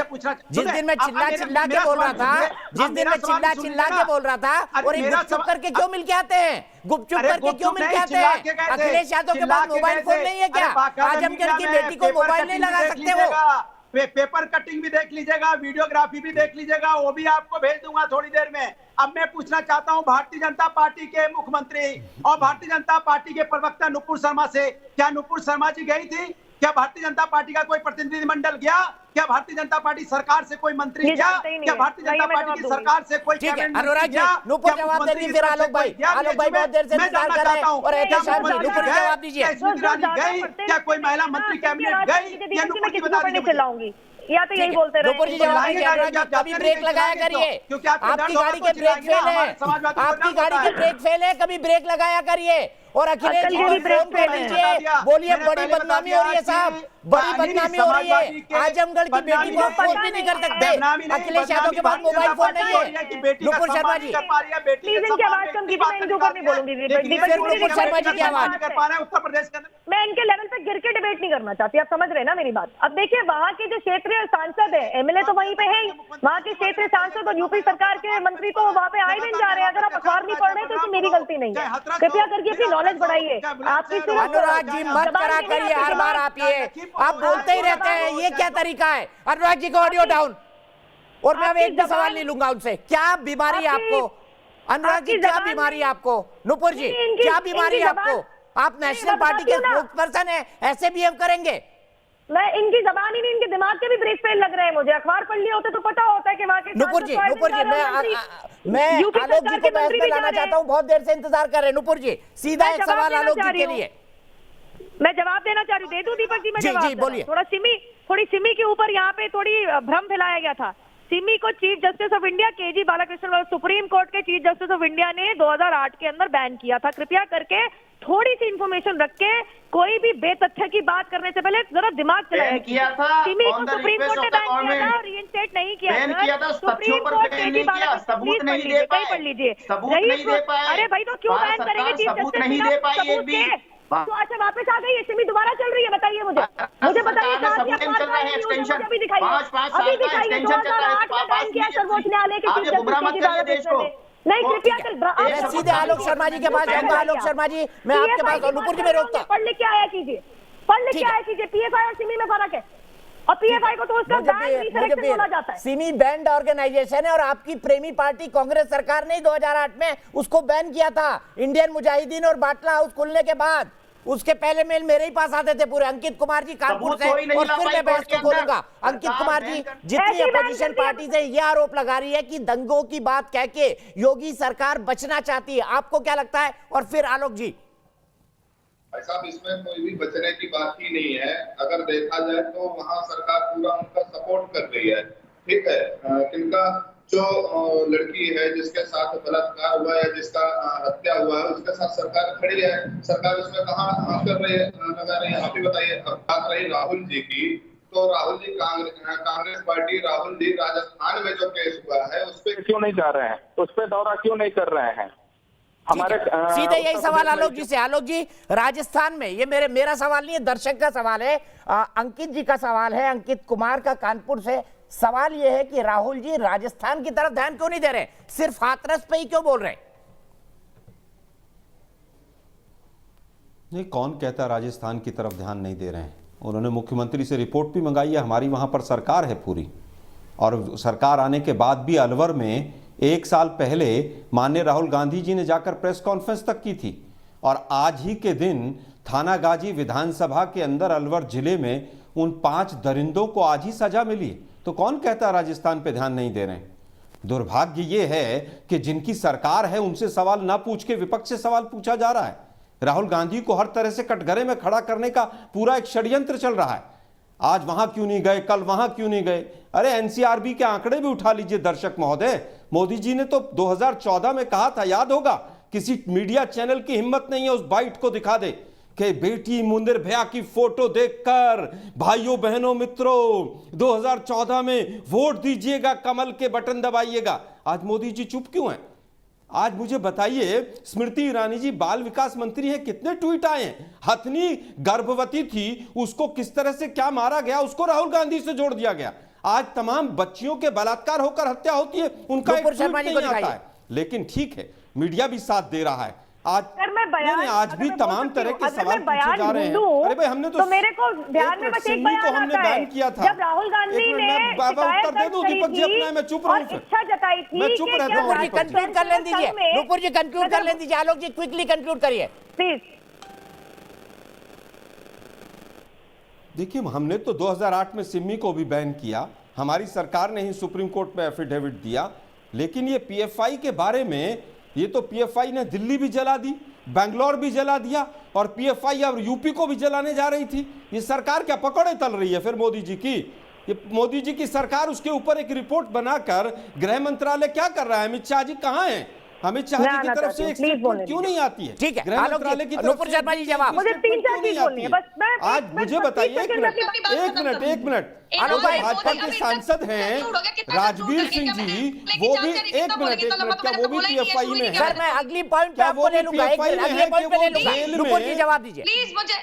जिस दिन मैं चिल्ला चिल्ला के बोल रहा था, जिस दिन मैं चिल्ला चिल्ला के बोल रहा था, और ये गुपचुप करके क्यों मिल के आते हैं, गुपचुप करके क्यों मिल के आते हैं? अखिलेश यादव के पास मोबाइल फोन नहीं है क्या? आजमगढ़ की बेटी को मोबाइल नहीं लगा सकते वो? पेपर कटिंग भी देख लीजिएगा, वीडियोग्राफी भी देख लीजिएगा, वो भी आपको भेज दूंगा थोड़ी देर में। अब मैं पूछना चाहता हूं भारतीय जनता पार्टी के मुख्यमंत्री और भारतीय जनता पार्टी के प्रवक्ता नुपुर शर्मा से, क्या नुपुर शर्मा जी गई थी? क्या भारतीय जनता पार्टी का कोई प्रतिनिधिमंडल गया? क्या भारतीय जनता पार्टी सरकार से कोई मंत्री गया? क्या भारतीय जनता पार्टी की सरकार से कोई कैबिनेट मंत्री गया? नुपुर जवाब देंगे, फिर आलोक भाई बहुत देर से इंतजार कर रहे हैं और नुपुर जवाब दीजिए। गई क्या कोई महिला मंत्री कैबिनेट गई? या नुपुर जी बता दीजिए। या तो यही बोलते रहे। नुपुर जी जवाब दीजिए, कभी ब्रेक लगाया करिए, आपकी गाड़ी के ब्रेक फेल है, आपकी गाड़ी के ब्रेक फेल है, कभी ब्रेक लगाया करिए। और अखिलेश जी को फोन कर लीजिए, बोलिए बड़ी बदनामी हो रही है साहब, बड़ी बदनामी हो रही है। आजमगढ़ की बेटी को फोन भी नहीं कर सकते, अखिलेश यादव के पास मोबाइल फोन नहीं है। नुपुर शर्मा जी प्लीज इनकी आवाज कम कीजिए, मैं इनके ऊपर नहीं बोलूंगी। नुपुर शर्मा जी की आवाज उत्तर प्रदेश के अंदर मैं इनके लेवल पे गिर के डिबेट नहीं करना चाहती, आप समझ रहे हैं ना मेरी बात। अब देखिए वहाँ के जो क्षेत्रीय सांसद है, एमएलए तो वहीं पे है ही, वहाँ के क्षेत्रीय सांसद और यूपी सरकार के मंत्री तो वहाँ पे आए दिन जा रहे हैं। अगर आप अखबार नहीं पढ़ रहे तो मेरी गलती नहीं है, कृपया करके अपनी नॉलेज बढ़ाइए। आपकी अनुराग जी मत करा करिए हर बार, आप बोलते ही रहते हैं, ये क्या तरीका है? अनुराग जी को ऑडियो डाउन। और मैं अब एक भी सवाल नहीं लूंगा उनसे। क्या बीमारी है आपको अनुराग जी, क्या बीमारी है आपको? नुपुर जी क्या बीमारी है आपको? आप नेशनल पार्टी के स्पोक्सपर्सन है, ऐसे बिहेव करेंगे? मैं इनकी जबान ही नहीं, इनके दिमाग के भी ब्रेक फेल लग रहे हैं मुझे। अखबार पढ़ लिया होता तो पता होता है कि वहाँ के नुपुर जी मैं आलोक जी को बहस में लाना चाहता हूँ, बहुत देर से इंतजार कर रहे हैं। नुपुर जी सीधा एक सवाल आलोक जी के लिए, मैं जवाब देना चाह रही हूँ, दे दूं दीपक जी? मैं जी बोलिए। थोड़ी सिमी के ऊपर यहाँ पे थोड़ी भ्रम फैलाया गया था। सिमी को chief justice of India KG Balakrishnan और सुप्रीम कोर्ट के चीफ जस्टिस ऑफ इंडिया ने 2008 के अंदर बैन किया था। कृपया करके थोड़ी सी इंफॉर्मेशन रख के कोई भी बेतथ्य की बात करने से पहले जरा दिमाग चलाया किया था। सिमी को सुप्रीम कोर्ट ने बैन किया था और रीइंस्टेट नहीं किया था। Supreme court KG Balakrishnan please पढ़ लीजिए। अरे भाई तो क्यों बैन करेंगे चीफ जस्टिस? तो अच्छा वापस आ गई है सिमी, दोबारा चल रही है? बताइए मुझे बताइए अभी दिखाइए 2008 में बैन किया सर्वोच्च न्यायालय के चीफ जस्टिस ने। नहीं कृपया सीधे आलोक शर्मा जी के पास जाऊंगा। आलोक शर्मा जी मैं आपके पास, नुपुर जी में रोकता। पढ़ लिख के आया कीजिए, पीएफआई और सिमी में फर्क है। और पीएफआई को तो उसका बैंड रिसेलेक्शन बोला जाता है। सिमी बैंड ऑर्गेनाइजेशन है और आपकी प्रेमी पार्टी कांग्रेस सरकार ने 2008 में उसको बैन किया था। इंडियन मुजाहिदीन और बाटला हाउस खुलने के बाद उसके पहले मेल मेरे ही पास आते थे पूरे, अंकित कुमार जी कानपुर से, और फिर मैं बहस को खोलूंगा। अंकित कुमार जी जितनी अपोजिशन पार्टी से ये आरोप लगा रही है कि दंगों की बात कह के योगी सरकार बचना चाहती है, आपको क्या लगता है? और फिर आलोक जी। भाई साहब, इसमें कोई भी बचने की बात ही नहीं है। अगर देखा जाए तो वहाँ सरकार पूरा उनका सपोर्ट कर रही है, ठीक है। किनका जो लड़की है जिसके साथ बलात्कार हुआ है, जिसका हत्या हुआ है, उसके साथ सरकार खड़ी है। सरकार उसमें कहाँ हाथ कर रही है, लगा रही है? आप ही बताइए। अब बात रही राहुल जी की, तो राहुल जी कांग्रेस पार्टी, राहुल जी राजस्थान में जो केस हुआ है उस पर क्यों नहीं जा रहे हैं, उस पर दौरा क्यों नहीं कर रहे हैं? हमारे सीधे यही सवाल आलोक जी से। आलोक जी, राजस्थान में, ये मेरा सवाल नहीं है, दर्शक का सवाल है, अंकित जी का सवाल है, अंकित कुमार का कानपुर से। सवाल ये है कि राहुल जी राजस्थान की तरफ ध्यान क्यों नहीं दे रहे, सिर्फ हाथरस पे ही क्यों बोल रहे हैं? नहीं, कौन कहता राजस्थान की तरफ ध्यान नहीं दे रहे हैं? उन्होंने मुख्यमंत्री से रिपोर्ट भी मंगाई है, हमारी वहां पर सरकार है पूरी, और सरकार आने के बाद भी अलवर में 1 साल पहले माननीय राहुल गांधी जी ने जाकर प्रेस कॉन्फ्रेंस तक की थी, और आज ही के दिन थानागाजी विधानसभा के अंदर अलवर जिले में उन 5 दरिंदों को आज ही सजा मिली। तो कौन कहता राजस्थान पे ध्यान नहीं दे रहे हैं? दुर्भाग्य ये है कि जिनकी सरकार है उनसे सवाल ना पूछ के विपक्ष से सवाल पूछा जा रहा है। राहुल गांधी को हर तरह से कटघरे में खड़ा करने का पूरा एक षड्यंत्र चल रहा है। आज वहां क्यों नहीं गए, कल वहां क्यों नहीं गए? अरे एनसीआरबी के आंकड़े भी उठा लीजिए दर्शक महोदय। मोदी जी ने तो 2014 में कहा था, याद होगा, किसी मीडिया चैनल की हिम्मत नहीं है उस बाइट को दिखा दे कि बेटी मुंदिर भैया की फोटो देखकर भाइयों बहनों मित्रों 2014 में वोट दीजिएगा, कमल के बटन दबाइएगा। आज मोदी जी चुप क्यों हैं? आज मुझे बताइए, स्मृति ईरानी जी बाल विकास मंत्री हैं, कितने ट्वीट आए हैं? हथनी गर्भवती थी, उसको किस तरह से क्या मारा गया, उसको राहुल गांधी से जोड़ दिया गया। आज तमाम बच्चियों के बलात्कार होकर हत्या होती है, उनका एक ट्वीट नहीं आता है। लेकिन ठीक है, मीडिया भी साथ दे रहा है। आज नहीं, आज भी तमाम तरह के सवाल पूछे जा रहे हैं। अरे भाई, हमने तो मेरे को ध्यान में बस एक बयान आता है, बैन किया था। जब राहुल गांधी ने उत्तर दे दूं दीपक जी अपना, मैं चुप रहूं, इच्छा जताई थी, मैं चुप रहता हूं। नुपुर जी कंक्लूड कर लें दीजिए, नुपुर जी कंक्लूड कर लें दीजिए, आलोक जी क्विकली कंक्लूड करिए प्लीज। देखिए, हमने तो 2008 में सिमी को भी बैन किया, हमारी सरकार ने ही सुप्रीम कोर्ट में एफिडेविट दिया। लेकिन ये पीएफआई के बारे में, ये तो पीएफआई ने दिल्ली भी जला दी, बेंगलोर भी जला दिया, और पीएफआई अब यूपी को भी जलाने जा रही थी। ये सरकार क्या पकड़े तल रही है फिर मोदी जी की? ये मोदी जी की सरकार, उसके ऊपर एक रिपोर्ट बनाकर गृह मंत्रालय क्या कर रहा है? अमित शाह जी कहाँ हैं? अमित शाह जी की तरफ से एक स्टेटमेंट क्यों नहीं आती है? ठीक है, गृह मंत्रालय की नुपुर शर्मा जी जवाब। मुझे 3-4 चीज बोलनी है बस। आज मुझे बताइए, एक मिनट, भाजपा के सांसद हैं राजवीर सिंह जी, वो भी एक मिनट, क्या वो भी पीएफआई में है? सर, मैं अगली पॉइंट पे आपको ले लूंगा, अगले पॉइंट पे ले लूंगा। नुपुर जी जवाब दीजिए। प्लीज मुझे,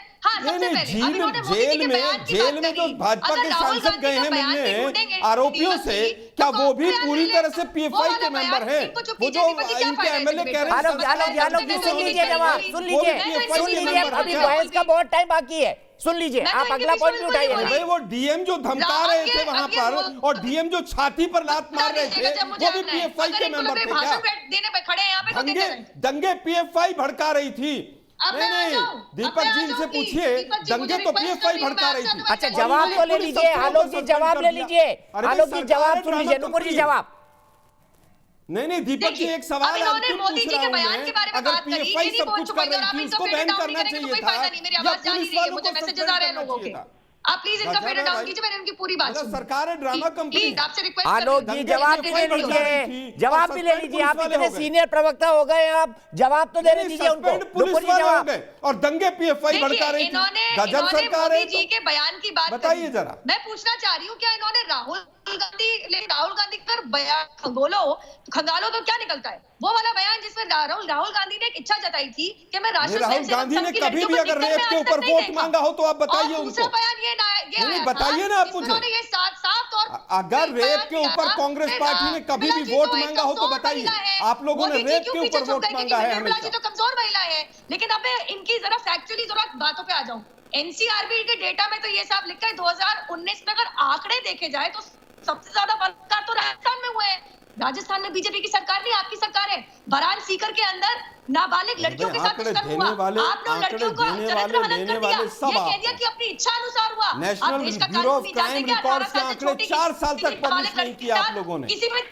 जेल में जो भाजपा के सांसद गए हैं मिलने आरोपियों से, क्या वो भी पूरी तरह से पीएफआई के मेंबर हैं? वो जो इनके एमएलए कह रहे हैं, आलोक जी सुन लीजिए जवाब, सुन लीजिए, अभी बहस का बहुत टाइम बाकी है, सुन लीजिए, आप अगला पॉइंट भी उठाइए। भाई, वो डीएम जो धमका रहे थे वहां पर, और डीएम जो छाती पर लात मार रहे थे, वो भी पीएफआई के मेंबर थे क्या? दंगे पीएफआई भड़का रही थी। नहीं, दीपक जी से पूछिए, दंगे तो पीएफआई भड़का रही थी। अच्छा, जवाब तो ले लीजिए आलोक जी, जवाब ले लीजिए आलोक जी, जवाब सुन लीजिए। नुपुर जी जवाब। नहीं, दीपक जी एक सवाल मोदी जी के बयान के बारे में बात करी, ये नहीं बोल चुके और आप इनको फेड डाउन नहीं करेंगे तो कोई फायदा नहीं। मेरी आवाज जा नहीं रही है, मुझे मैसेजेस आ रहे हैं लोगों के। आप प्लीज इनका फेड डाउन कीजिए, मैंने उनकी पूरी बात सुनी। सरकार है ड्रामा कंपनी, आपसे रिक्वेस्ट आलोक जी जवाब भी ले लीजिए, जवाब भी ले लीजिए, आप इतने सीनियर प्रवक्ता हो गए, आप जवाब तो देने दीजिए उनको। पुलिस वाले हो गए और दंगे पीएफआई भड़का रही थी। गजब सरकार है। मोदी जी के बयान की बात बताइए जरा। मैं पूछना चाह रही हूँ, क्या इन्होंने राहुल गांधी पर बयान खंगालो तो क्या निकलता है? वो वाला बयान जिसमें राहुल गांधी ने एक इच्छा जताई थी कि मैं राष्ट्र राहुल गांधी ने कभी भी अगर रेप के ऊपर वोट मांगा हो तो आप बताइए उनको। दूसरा बयान ये बताइए ना आप मुझे, ये साफ तौर अगर रेप के ऊपर कांग्रेस पार्टी ने कभी भी वोट मांगा हो तो बताइए। आप लोगों ने रेप के ऊपर वोट मांगा है हमेशा। तो कमजोर महिला है, लेकिन अब मैं इनकी जरा फैक्चुअली जरा बातों पे आ जाऊं। एनसीआरबी के डेटा में तो ये साफ लिखा है 2019 में अगर आंकड़े देखे जाए तो सबसे ज्यादा बलात्कार तो राजस्थान में हुए हैं। राजस्थान में बीजेपी की सरकार नहीं, आपकी सरकार है। बरान सीकर के अंदर नाबालिग लड़कियों के साथ दुष्कर्म हुआ, आपने लड़कियों को चरित्र हनन कर दिया, ये कह दिया कि अपनी इच्छा अनुसार हुआ। आप देश का कानून नहीं जानते क्या? 18 साल से छोटी 4 साल तक पब्लिश नहीं किया आप लोगों ने। किसी में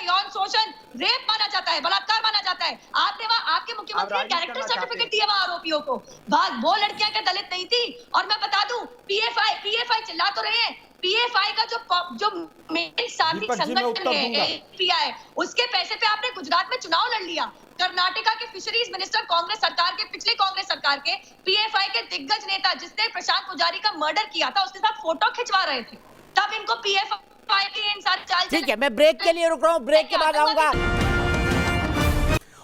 यौन शोषण रेप माना जाता है, बलात्कार माना जाता है। आपने वहाँ आपके मुख्यमंत्री ने कैरेक्टर सर्टिफिकेट दिया वहाँ आरोपियों को। वो लड़कियां क्या दलित नहीं थी? और मैं बता दूं पीएफआई चिल्ला तो रहे हैं, पीएफआई का जो मेन साथी संगठन है एपीआई, उसके पैसे पे आपने गुजरात में चुनाव लड़ लिया। कर्नाटका के फिशरीज मिनिस्टर कांग्रेस सरकार के, पिछली कांग्रेस सरकार के पीएफआई के दिग्गज नेता जिसने प्रशांत पुजारी का मर्डर किया था, उसके साथ फोटो खिंचवा रहे थे। तब इनको पीएफआई की इन सारी चाल। ठीक है, मैं ब्रेक के लिए रुक रहा हूं, ब्रेक के बाद आऊंगा।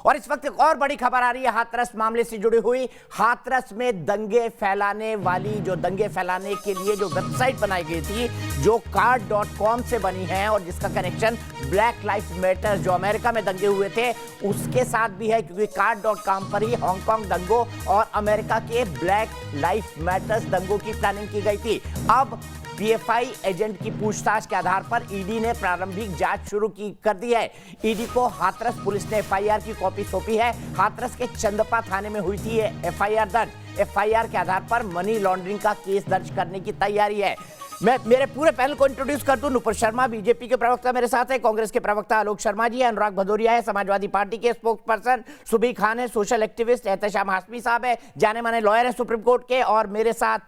और इस वक्त एक और बड़ी खबर आ रही है हाथरस मामले से जुड़ी हुई। हाथरस में दंगे फैलाने वाली, जो दंगे फैलाने के लिए जो वेबसाइट बनाई गई थी, जो कार्ड.com से बनी है और जिसका कनेक्शन ब्लैक लाइफ मैटर, जो अमेरिका में दंगे हुए थे, उसके साथ भी है, क्योंकि कार्ड.com पर ही हांगकांग दंगों और अमेरिका के ब्लैक लाइफ मैटर्स दंगों की प्लानिंग की गई थी। अब पीएफआई एजेंट की पूछताछ के आधार पर ईडी ने प्रारंभिक जांच शुरू कर दी है। ईडी को हाथरस पुलिस ने एफआईआर की कॉपी सौंपी है। हाथरस के चंदपा थाने में हुई थी एफआईआर दर्ज। एफआईआर के आधार पर मनी लॉन्ड्रिंग का केस दर्ज करने की तैयारी है। मैं मेरे पूरे पैनल को इंट्रोड्यूस कर दूं। नुपुर शर्मा बीजेपी के प्रवक्ता मेरे साथ है, कांग्रेस के प्रवक्ता आलोक शर्मा जी है, अनुराग भदौरिया है, समाजवादी पार्टी के स्पोक्स पर्सन सुबी खान है, सोशल एक्टिविस्ट एहतशाम हाशमी साहब है, जाने माने लॉयर है सुप्रीम कोर्ट के, और मेरे साथ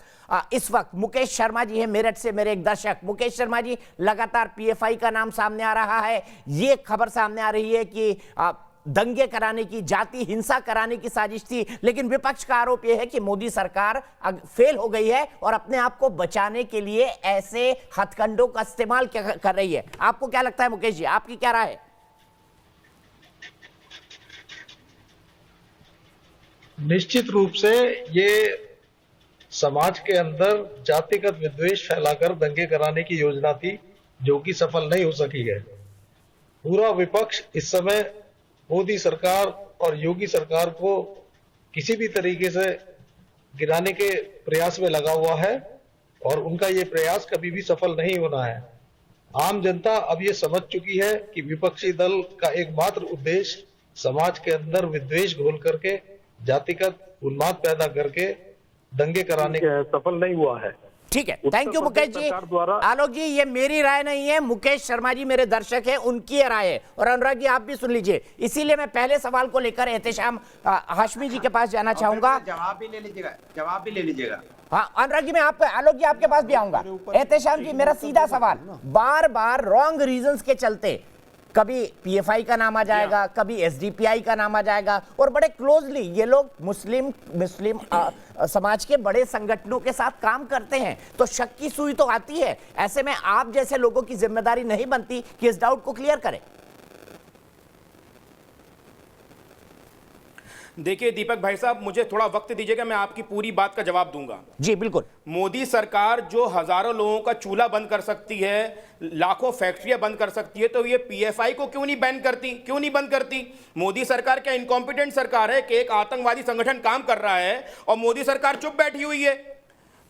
इस वक्त मुकेश शर्मा जी हैं मेरठ से, मेरे एक दर्शक। मुकेश शर्मा जी, लगातार पीएफआई का नाम सामने आ रहा है, ये खबर सामने आ रही है कि दंगे कराने की, जाति हिंसा कराने की साजिश थी, लेकिन विपक्ष का आरोप यह है कि मोदी सरकार फेल हो गई है और अपने आप को बचाने के लिए ऐसे हथकंडों का इस्तेमाल कर रही है। आपको क्या लगता है मुकेश जी, आपकी क्या राय है? निश्चित रूप से ये समाज के अंदर जातिगत विद्वेष फैलाकर दंगे कराने की योजना थी, जो कि सफल नहीं हो सकी है। पूरा विपक्ष इस समय मोदी सरकार और योगी सरकार को किसी भी तरीके से गिराने के प्रयास में लगा हुआ है और उनका ये प्रयास कभी भी सफल नहीं होना है। आम जनता अब ये समझ चुकी है कि विपक्षी दल का एकमात्र उद्देश्य समाज के अंदर विद्वेष घोल करके, जातिगत उन्माद पैदा करके दंगे कराने के सफल नहीं हुआ है। ठीक है, थैंक यू मुकेश जी। आलोक जी, ये मेरी राय नहीं है, मुकेश शर्मा जी मेरे दर्शक हैं, उनकी राय है, और अनुराग जी आप भी सुन लीजिए। इसीलिए मैं पहले सवाल को लेकर एहतशाम हाशमी जी के पास जाना चाहूंगा। जवाब भी ले लीजिएगा। हाँ अनुराग जी, मैं आप आलोक जी आपके पास भी आऊंगा। एहतशाम जी, मेरा सीधा सवाल, बार बार रॉन्ग रीजंस के चलते कभी पीएफआई का नाम आ जाएगा, कभी एसडीपीआई का नाम आ जाएगा, और बड़े क्लोजली ये लोग मुस्लिम समाज के बड़े संगठनों के साथ काम करते हैं, तो शक की सुई तो आती है। ऐसे में आप जैसे लोगों की जिम्मेदारी नहीं बनती कि इस डाउट को क्लियर करें? देखिए दीपक भाई साहब, मुझे थोड़ा वक्त दीजिएगा, मैं आपकी पूरी बात का जवाब दूंगा। जी बिल्कुल। मोदी सरकार जो हजारों लोगों का चूल्हा बंद कर सकती है, लाखों फैक्ट्रियां बंद कर सकती है, तो ये पीएफआई को क्यों नहीं बैन करती, क्यों नहीं बंद करती? मोदी सरकार क्या इनकॉम्पिटेंट सरकार है कि एक आतंकवादी संगठन काम कर रहा है और मोदी सरकार चुप बैठी हुई है,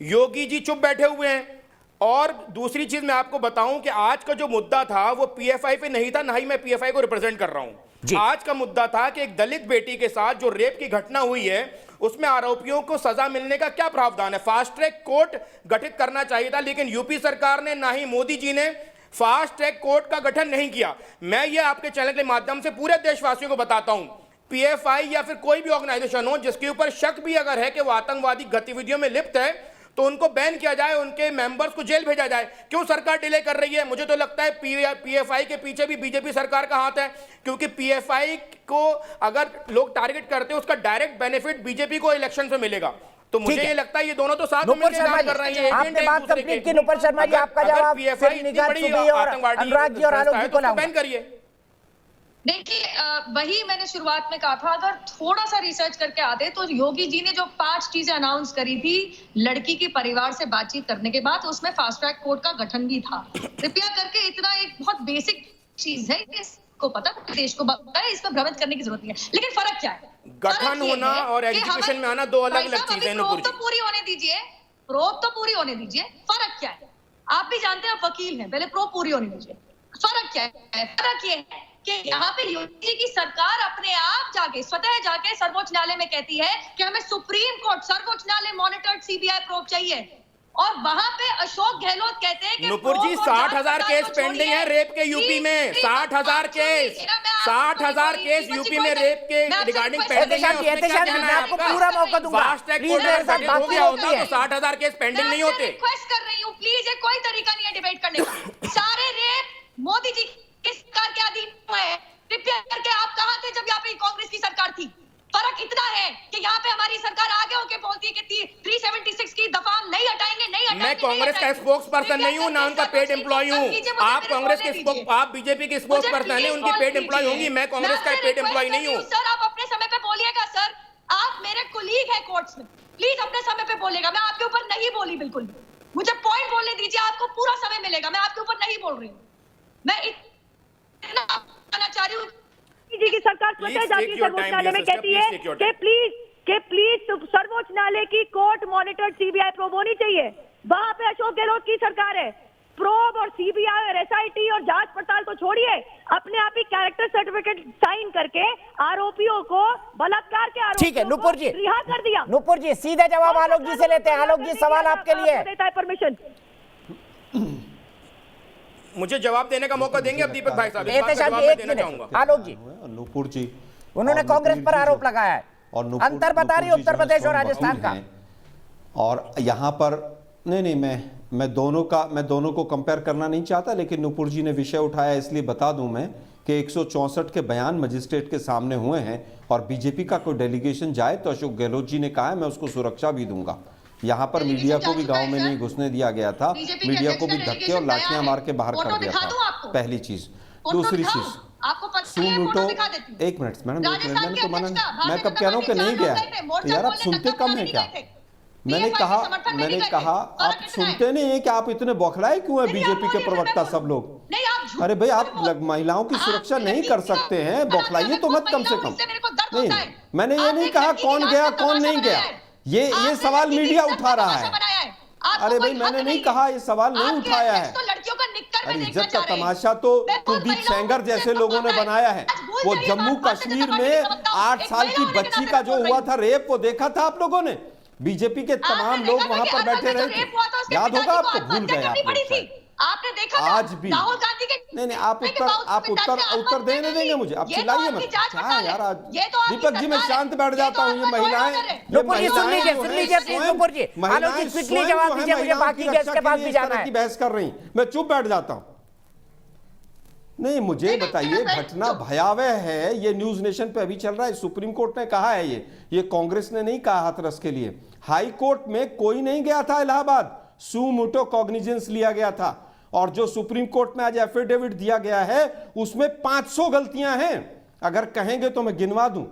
योगी जी चुप बैठे हुए हैं? और दूसरी चीज मैं आपको बताऊं कि आज का जो मुद्दा था वो पीएफआई पे नहीं था, ना ही मैं पीएफआई को रिप्रेजेंट कर रहा हूं। आज का मुद्दा था कि एक दलित बेटी के साथ जो रेप की घटना हुई है, उसमें आरोपियों को सजा मिलने का क्या प्रावधान है। फास्ट ट्रैक कोर्ट गठित करना चाहिए था, लेकिन यूपी सरकार ने, ना ही मोदी जी ने फास्ट ट्रैक कोर्ट का गठन नहीं किया। मैं ये आपके चैनल के माध्यम से पूरे देशवासियों को बताता हूं, पीएफआई या फिर कोई भी ऑर्गेनाइजेशन हो जिसके ऊपर शक भी अगर है कि वो आतंकवादी गतिविधियों में लिप्त है, तो उनको बैन किया जाए, उनके मेंबर्स को जेल भेजा जाए। क्यों सरकार डिले कर रही है? मुझे तो लगता है पीएफआई के पीछे भी बीजेपी सरकार का हाथ है, क्योंकि पीएफआई को अगर लोग टारगेट करते हैं, उसका डायरेक्ट बेनिफिट बीजेपी को इलेक्शन से मिलेगा। तो मुझे ये लगता है ये दोनों तो साथ में काम कर रहे हैं। आपने बात कंप्लीट की नुपुर शर्मा जी, आपका जवाब फिर निगाह सुबी और अनुराग जी और आलोक जी को लाऊंगा। बैन करिए। देखिए, वही मैंने शुरुआत में कहा था, अगर थोड़ा सा रिसर्च करके आते तो योगी जी ने जो 5 चीजें अनाउंस करी थी लड़की के परिवार से बातचीत करने के बाद, उसमें फास्ट ट्रैक कोर्ट का गठन भी था। कृपया करके इतना एक बहुत बेसिक चीज है, इसको पता, देश को पता है, इस पर भ्रमित करने की जरूरत नहीं है। लेकिन फर्क क्या है? गठन होना और एजुकेशन में आना दो अलग अलग चीजें हैं। तो पूरी होने दीजिए, प्रोब तो पूरी होने दीजिए, फर्क क्या है? आप भी जानते हैं, आप वकील हैं, पहले प्रोब पूरी होने दीजिए। फर्क क्या है? फर्क ये है कि यहाँ पे योगी जी की सरकार अपने आप जाके स्वतः जाके सर्वोच्च न्यायालय में कहती है कि हमें सुप्रीम कोर्ट सर्वोच्च न्यायालय मॉनिटर्ड सीबीआई प्रोब चाहिए, और वहां पे अशोक गहलोत कहते हैं कि नुपुर जी 60,000 केस पेंडिंग है रेप के यूपी में, 60,000 केस, 60,000 केस यूपी में रेप के रिगार्डिंग पेंडिंग है। मैं आपको पूरा मौका दूंगा, प्लीज मेरे साथ बात हो गया होता तो 60,000 केस पेंडिंग नहीं होते। रिक्वेस्ट कर रही हूँ प्लीज, ये कोई तरीका नहीं है डिबेट करने का। सारे रेप मोदी जी की सरकार के अधीन है। कृपया करके आप कहां थे जब यहाँ पे कांग्रेस की सरकार थी? फर्क इतना है कि यहाँ पे हमारी सरकार आगे होके बोलती है कि 376 की दफा हम नहीं हटाएंगे, नहीं हटाएंगे। मैं कांग्रेस का स्पोक्स पर्सन नहीं हूँ, ना उनका पेड एम्प्लॉय हूँ। आप कांग्रेस के आप बीजेपी के स्पोक्स पर्सन है, उनकी पेड एम्प्लॉय होंगी, मैं कांग्रेस का पेड एम्प्लॉय नहीं हूँ। सर आप अपने समय पे बोलिएगा सर, आप मेरे कोलीग है कोर्ट्स में, प्लीज अपने समय पे बोलिएगा। मैं आपके ऊपर नहीं बोली, बिल्कुल मुझे पॉइंट बोलने दीजिए, आपको पूरा समय मिलेगा। मैं आपके ऊपर नहीं बोल रही हूँ, मैं इतना कहना चाह रही हूँ जी की सरकार स्वतः जाती है सर्वोच्च न्यायालय में कहती है कि प्लीज सर्वोच्च न्यायालय की कोर्ट मॉनिटर्ड सीबीआई प्रोब होनी चाहिए। वहां पे अशोक गहलोत की सरकार है। प्रोब और सीबीआई और एसआईटी और जांच पड़ताल तो छोड़िए, अपने आप ही कैरेक्टर सर्टिफिकेट साइन करके आरोपियों को बलात्कार के ठीक है नुपुर जी, रिहा कर दिया। नुपुर जी सीधा जवाब आलोक जी से लेते हैं। आलोक जी सवाल आपके लिए देता है परमिशन। मुझे जवाब देने का मौका देंगे अब दीपक भाई साहब? आलोक जी, नुपुर जी उन्होंने कांग्रेस पर आरोप लगाया है और अंतर बता रही उत्तर प्रदेश और राजस्थान का, और यहाँ पर नहीं मैं दोनों को कंपेयर करना नहीं चाहता, लेकिन नुपुर जी ने विषय उठाया इसलिए बता दूं मैं कि 164 के बयान मजिस्ट्रेट के सामने हुए हैं और बीजेपी का कोई डेलीगेशन जाए तो अशोक गहलोत जी ने कहा है मैं उसको सुरक्षा भी दूंगा। यहाँ पर मीडिया को भी गांव में नहीं घुसने दिया गया था, मीडिया को भी धक्के और लाठियां मार के बाहर कर दिया था, पहली चीज। दूसरी चीज, एक मिनट मैडम, मैंने तो मैं कब कह रहा हूँ कि नहीं गया है यार, आप सुनते कम है क्या? मैंने कहा आप सुनते नहीं है कि आप इतने बौखलाए क्यों है बीजेपी के प्रवक्ता सब लोग? अरे भाई आप महिलाओं की सुरक्षा नहीं कर सकते हैं, बौखलाइए तो मत कम से कम। नहीं मैंने ये नहीं कहा कौन गया कौन नहीं गया, ये सवाल मीडिया उठा रहा है। अरे भाई मैंने नहीं कहा, ये सवाल नहीं उठाया है। अरे इज्जत का तमाशा तो कुलदीप सेंगर जैसे लोगों ने बनाया है। वो जम्मू कश्मीर में 8 साल की बच्ची का जो हुआ था रेप, वो देखा था आप लोगों ने? बीजेपी के तमाम लोग वहां पर बैठे रहे थे, याद होगा आपको? भूल गए आप आपने देखा आज भी राहुल गांधी के नहीं आप उत्तर देने देंगे मुझे? आप चिल्लाइए मत क्या यार। आज दीपक जी मैं शांत बैठ जाता हूँ। ये महिलाएं बहस कर रही, मैं चुप बैठ जाता हूँ। नहीं मुझे बताइए, घटना भयावह है, ये न्यूज नेशन पे अभी चल रहा है, सुप्रीम कोर्ट ने कहा है, ये कांग्रेस ने नहीं कहा हाथरस के लिए। हाई कोर्ट में कोई नहीं गया था इलाहाबाद, सू मोटो कॉग्निजेंस लिया गया था, और जो सुप्रीम कोर्ट में आज एफिडेविट दिया गया है उसमें 500 गलतियां हैं। अगर कहेंगे तो मैं गिनवा दूं।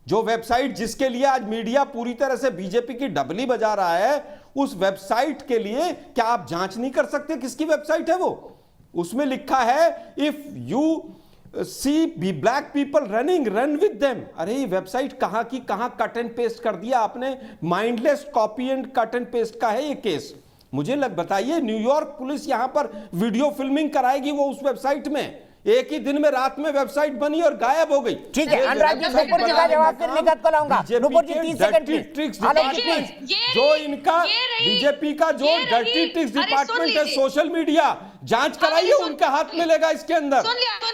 जो वेबसाइट जिसके लिए आज मीडिया पूरी तरह से बीजेपी की डबली बजा रहा है, उस वेबसाइट के लिए क्या आप जांच नहीं कर सकते किसकी वेबसाइट है वो? उसमें लिखा है if you see B black people running run with them. अरे ये वेबसाइट कहां की कहां कट एंड पेस्ट कर दिया आपने। Mindless copy and cut and paste का है ये केस। मुझे बताइए, न्यूयॉर्क पुलिस यहां पर वीडियो फिल्मिंग कराएगी वो उस वेबसाइट में? एक ही दिन में रात में वेबसाइट बनी और गायब हो गई। ठीक है अनुराग जी, नुपुर जी का जवाब फिर निकट को लाऊंगा। नुपुर जी 30 सेकंड जो इनका बीजेपी का जो डर्टी ट्रिक्स डिपार्टमेंट है, सोशल मीडिया, जांच कराइए, उनका हाथ मिलेगा इसके अंदर।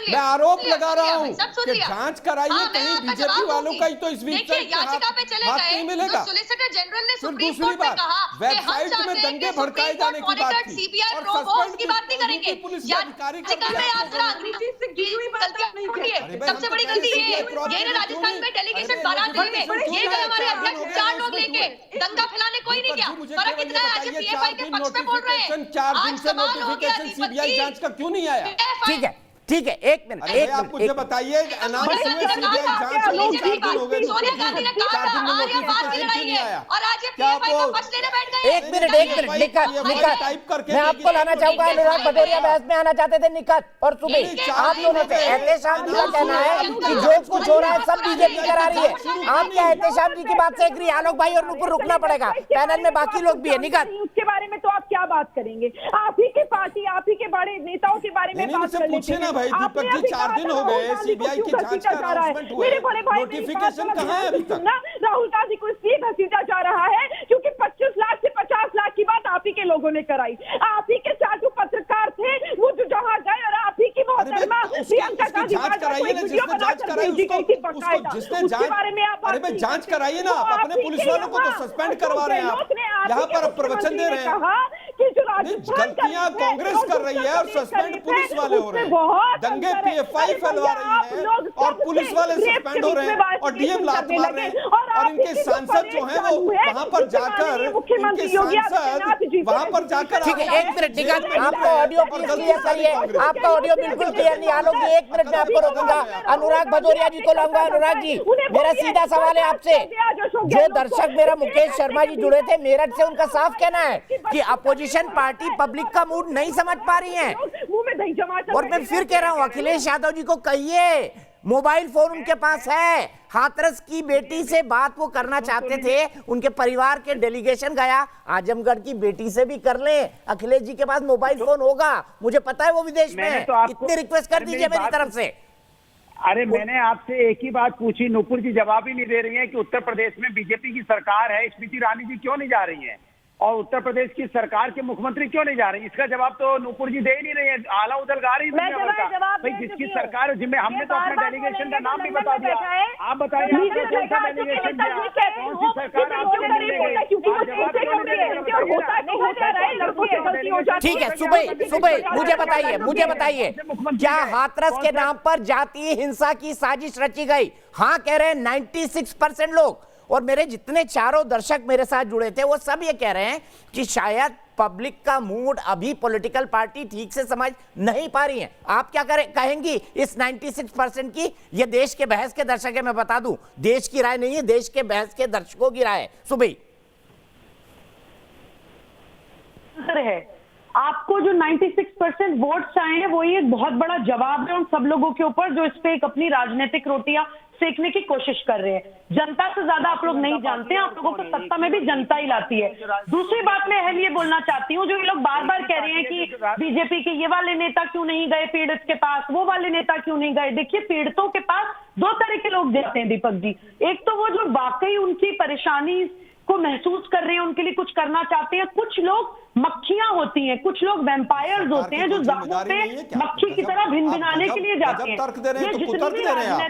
मैं आरोप लगा रहा हूं कि जांच कराइए, कहीं बीजेपी वालों का ही तो इस वेबसाइट हाथ नहीं मिलेगा। फिर दूसरी बात, वेबसाइट में दंगे भड़काए जाने की बात की और बात नहीं करेंगे। पुलिस के अधिकारी सबसे बड़ी गलती ये राजस्थान में डेलीगेशन 12 दिन में ये गए हमारे अध्यक्ष 4 लोग लेके, दंगा फैलाने कोई नहीं गया। फर्क इतना है, आज पीएफआई के पक्ष में बोल रहे हैं। 4 दिन से नोटिफिकेशन सीबीआई जांच का क्यों नहीं आया? ठीक है ठीक है, एक मिनट, अरे भाई, आप मुझे बताइए, अनाउंस हुए सीबीआई जांच हो गई, 4 दिन हो गए, सोनिया गांधी ने कहा था आर्यवाद की लड़ाई है और आज ये पीएफआई का पक्ष लेने बैठ गए। एक मिनट निकट मैं आपको लाना चाहूंगा, अनुराग भदौरिया बहस में आना चाहते थे, निकट और सुबह आप दोनों से एहतेशाम जी का कहना है कि जो कुछ हो रहा है सब बीजेपी करा रही है। आप क्या एहतेशाम जी की बात से एग्री? आलोक भाई और नुपुर रुकना पड़ेगा, पैनल में बाकी लोग भी है। निकट उसके बारे में तो आप क्या बात करेंगे? आप ही की पार्टी, आप ही के बड़े नेताओं के बारे में बात कर लेते हैं। भाई दीपक जी, 4 दिन हो गए सीबीआई की जांच का अनाउंसमेंट हुआ है, नोटिफिकेशन कहां है अभी तक? राहुल गांधी को इसलिए घसीटा जा रहा है क्योंकि 25 लाख से 50 लाख की बात आप ही के लोगों ने कराई। आप ही के 4 जो पत्रकार थे वो जो जहां गए और आप ही की मोहतरमा प्रियंका गांधी जांच कराइए ना, जिसने जांच कराई उसको जिसने जांच कराइए ना। आप अपने पुलिस वालों को तो सस्पेंड करवा रहे हैं, आप यहाँ पर प्रवचन दे रहे हैं। गलतियां कांग्रेस कर रही है और सस्पेंड पुलिस वाले हो रहे हैं, दंगे पीएफआई फैलवा रही है और पुलिस वाले सस्पेंड हो रहे हैं और डीएम लात मार रहे हैं और इनके सांसद जो हैं वो वहां पर जाकर, इनके सांसद वहां पर जाकर। ठीक है, एक मिनट निकट, आपका ऑडियो प्लीज क्लियर करिए, आपका ऑडियो बिल्कुल क्लियर नहीं। आलोक जी, एक मिनट में आपको रोकूंगा, अनुराग भदौरिया जी को लाऊंगा। अनुराग जी, मेरा सीधा सवाल है आपसे, जो दर्शक मेरा मुकेश शर्मा जी जुड़े थे मेरठ से, उनका साफ कहना है कि अपोजिशन पार्टी पब्लिक का मूड नहीं समझ पा रही है। और मैं फिर कह रहा हूं, अखिलेश यादव जी को कहिए, मोबाइल फोन उनके पास है, हाथरस की बेटी से बात वो करना चाहते थे, उनके परिवार के डेलीगेशन गया, आजमगढ़ की बेटी से भी कर ले। अखिलेश जी के पास मोबाइल फोन होगा, मुझे पता है वो विदेश में है, इतनी रिक्वेस्ट कर दीजिए मेरी तरफ से। अरे मैंने आपसे एक ही बात पूछी, नुपुर जी जवाब ही नहीं दे रही है कि उत्तर प्रदेश में बीजेपी की सरकार है, स्मृति ईरानी जी क्यों नहीं जा रही है और उत्तर प्रदेश की सरकार के मुख्यमंत्री क्यों नहीं जा रही? इसका जवाब तो नुपुर जी दे ही नहीं रही है, आला उदल गा रही है। भाई जिसकी सरकार जिम्मे, हमने तो अपने डेलीगेशन का नाम भी बता दिया, आप बताइए कौन सा डेलीगेशन दिया, कौन सी सरकार आपको मिल गई? ठीक है, सुबह मुझे बताइए क्या हाथरस के नाम पर जातीय हिंसा की साजिश रची गई? हाँ कह रहे हैं 96% लोग, और मेरे जितने चारों दर्शक मेरे साथ जुड़े थे वो सब ये कह रहे हैं कि शायद पब्लिक का मूड अभी पॉलिटिकल पार्टी ठीक से समझ नहीं पा रही है। आप क्या कहेंगी इस 96% की? ये देश के बहस के दर्शक है, मैं बता दूं, देश की राय नहीं है, देश के बहस के दर्शकों की राय है। सुबह है आपको जो 96% वोट्स आए हैं वो ये बहुत बड़ा जवाब है उन सब लोगों के ऊपर जो इस पे एक अपनी राजनीतिक रोटियां सेकने की कोशिश कर रहे हैं। जनता से ज्यादा आप लोग नहीं जानते हैं, आप लोगों को सत्ता में भी जनता ही लाती है। दूसरी बात मैं अहम ये बोलना चाहती हूँ, जो ये लोग बार बार कह रहे हैं कि बीजेपी के ये वाले नेता क्यों नहीं गए पीड़ित के पास, वो वाले नेता क्यों नहीं गए। देखिए, पीड़ितों के पास 2 तरह के लोग जाते हैं दीपक जी। एक तो वो जो वाकई उनकी परेशानी को महसूस कर रहे हैं, उनके लिए कुछ करना चाहते हैं। कुछ लोग मक्खियां होती हैं, कुछ लोग वैम्पायर्स होते हैं जो जख्मों पे मक्खी की तरह भिनभिनाने के लिए जाते हैं। तर्क दे रहे हैं तो कुतर्क दे रहे हैं आप,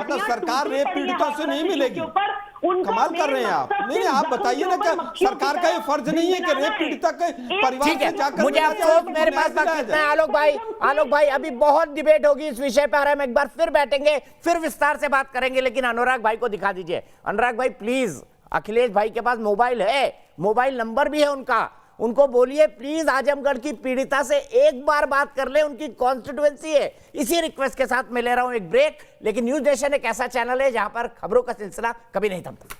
मतलब सरकार रेप पीड़ितों से नहीं मिलेगी, कमाल कर रहे हैं आप। नहीं, आप बताइए ना, क्या सरकार का ये फर्ज नहीं है कि रेप पीड़िता के परिवार से जाकर? मुझे अफसोस, मेरे पास वक्त है। आलोक भाई अभी बहुत डिबेट होगी इस विषय पर, हम एक बार फिर बैठेंगे, फिर विस्तार से बात करेंगे, लेकिन अनुराग भाई को दिखा दीजिए। अनुराग भाई प्लीज, अखिलेश भाई के पास मोबाइल है, मोबाइल नंबर भी है उनका, उनको बोलिए प्लीज आजमगढ़ की पीड़िता से एक बार बात कर ले, उनकी कॉन्स्टिट्यूएंसी है। इसी रिक्वेस्ट के साथ मैं ले रहा हूं एक ब्रेक, लेकिन न्यूज नेशन एक ऐसा चैनल है जहां पर खबरों का सिलसिला कभी नहीं थमता।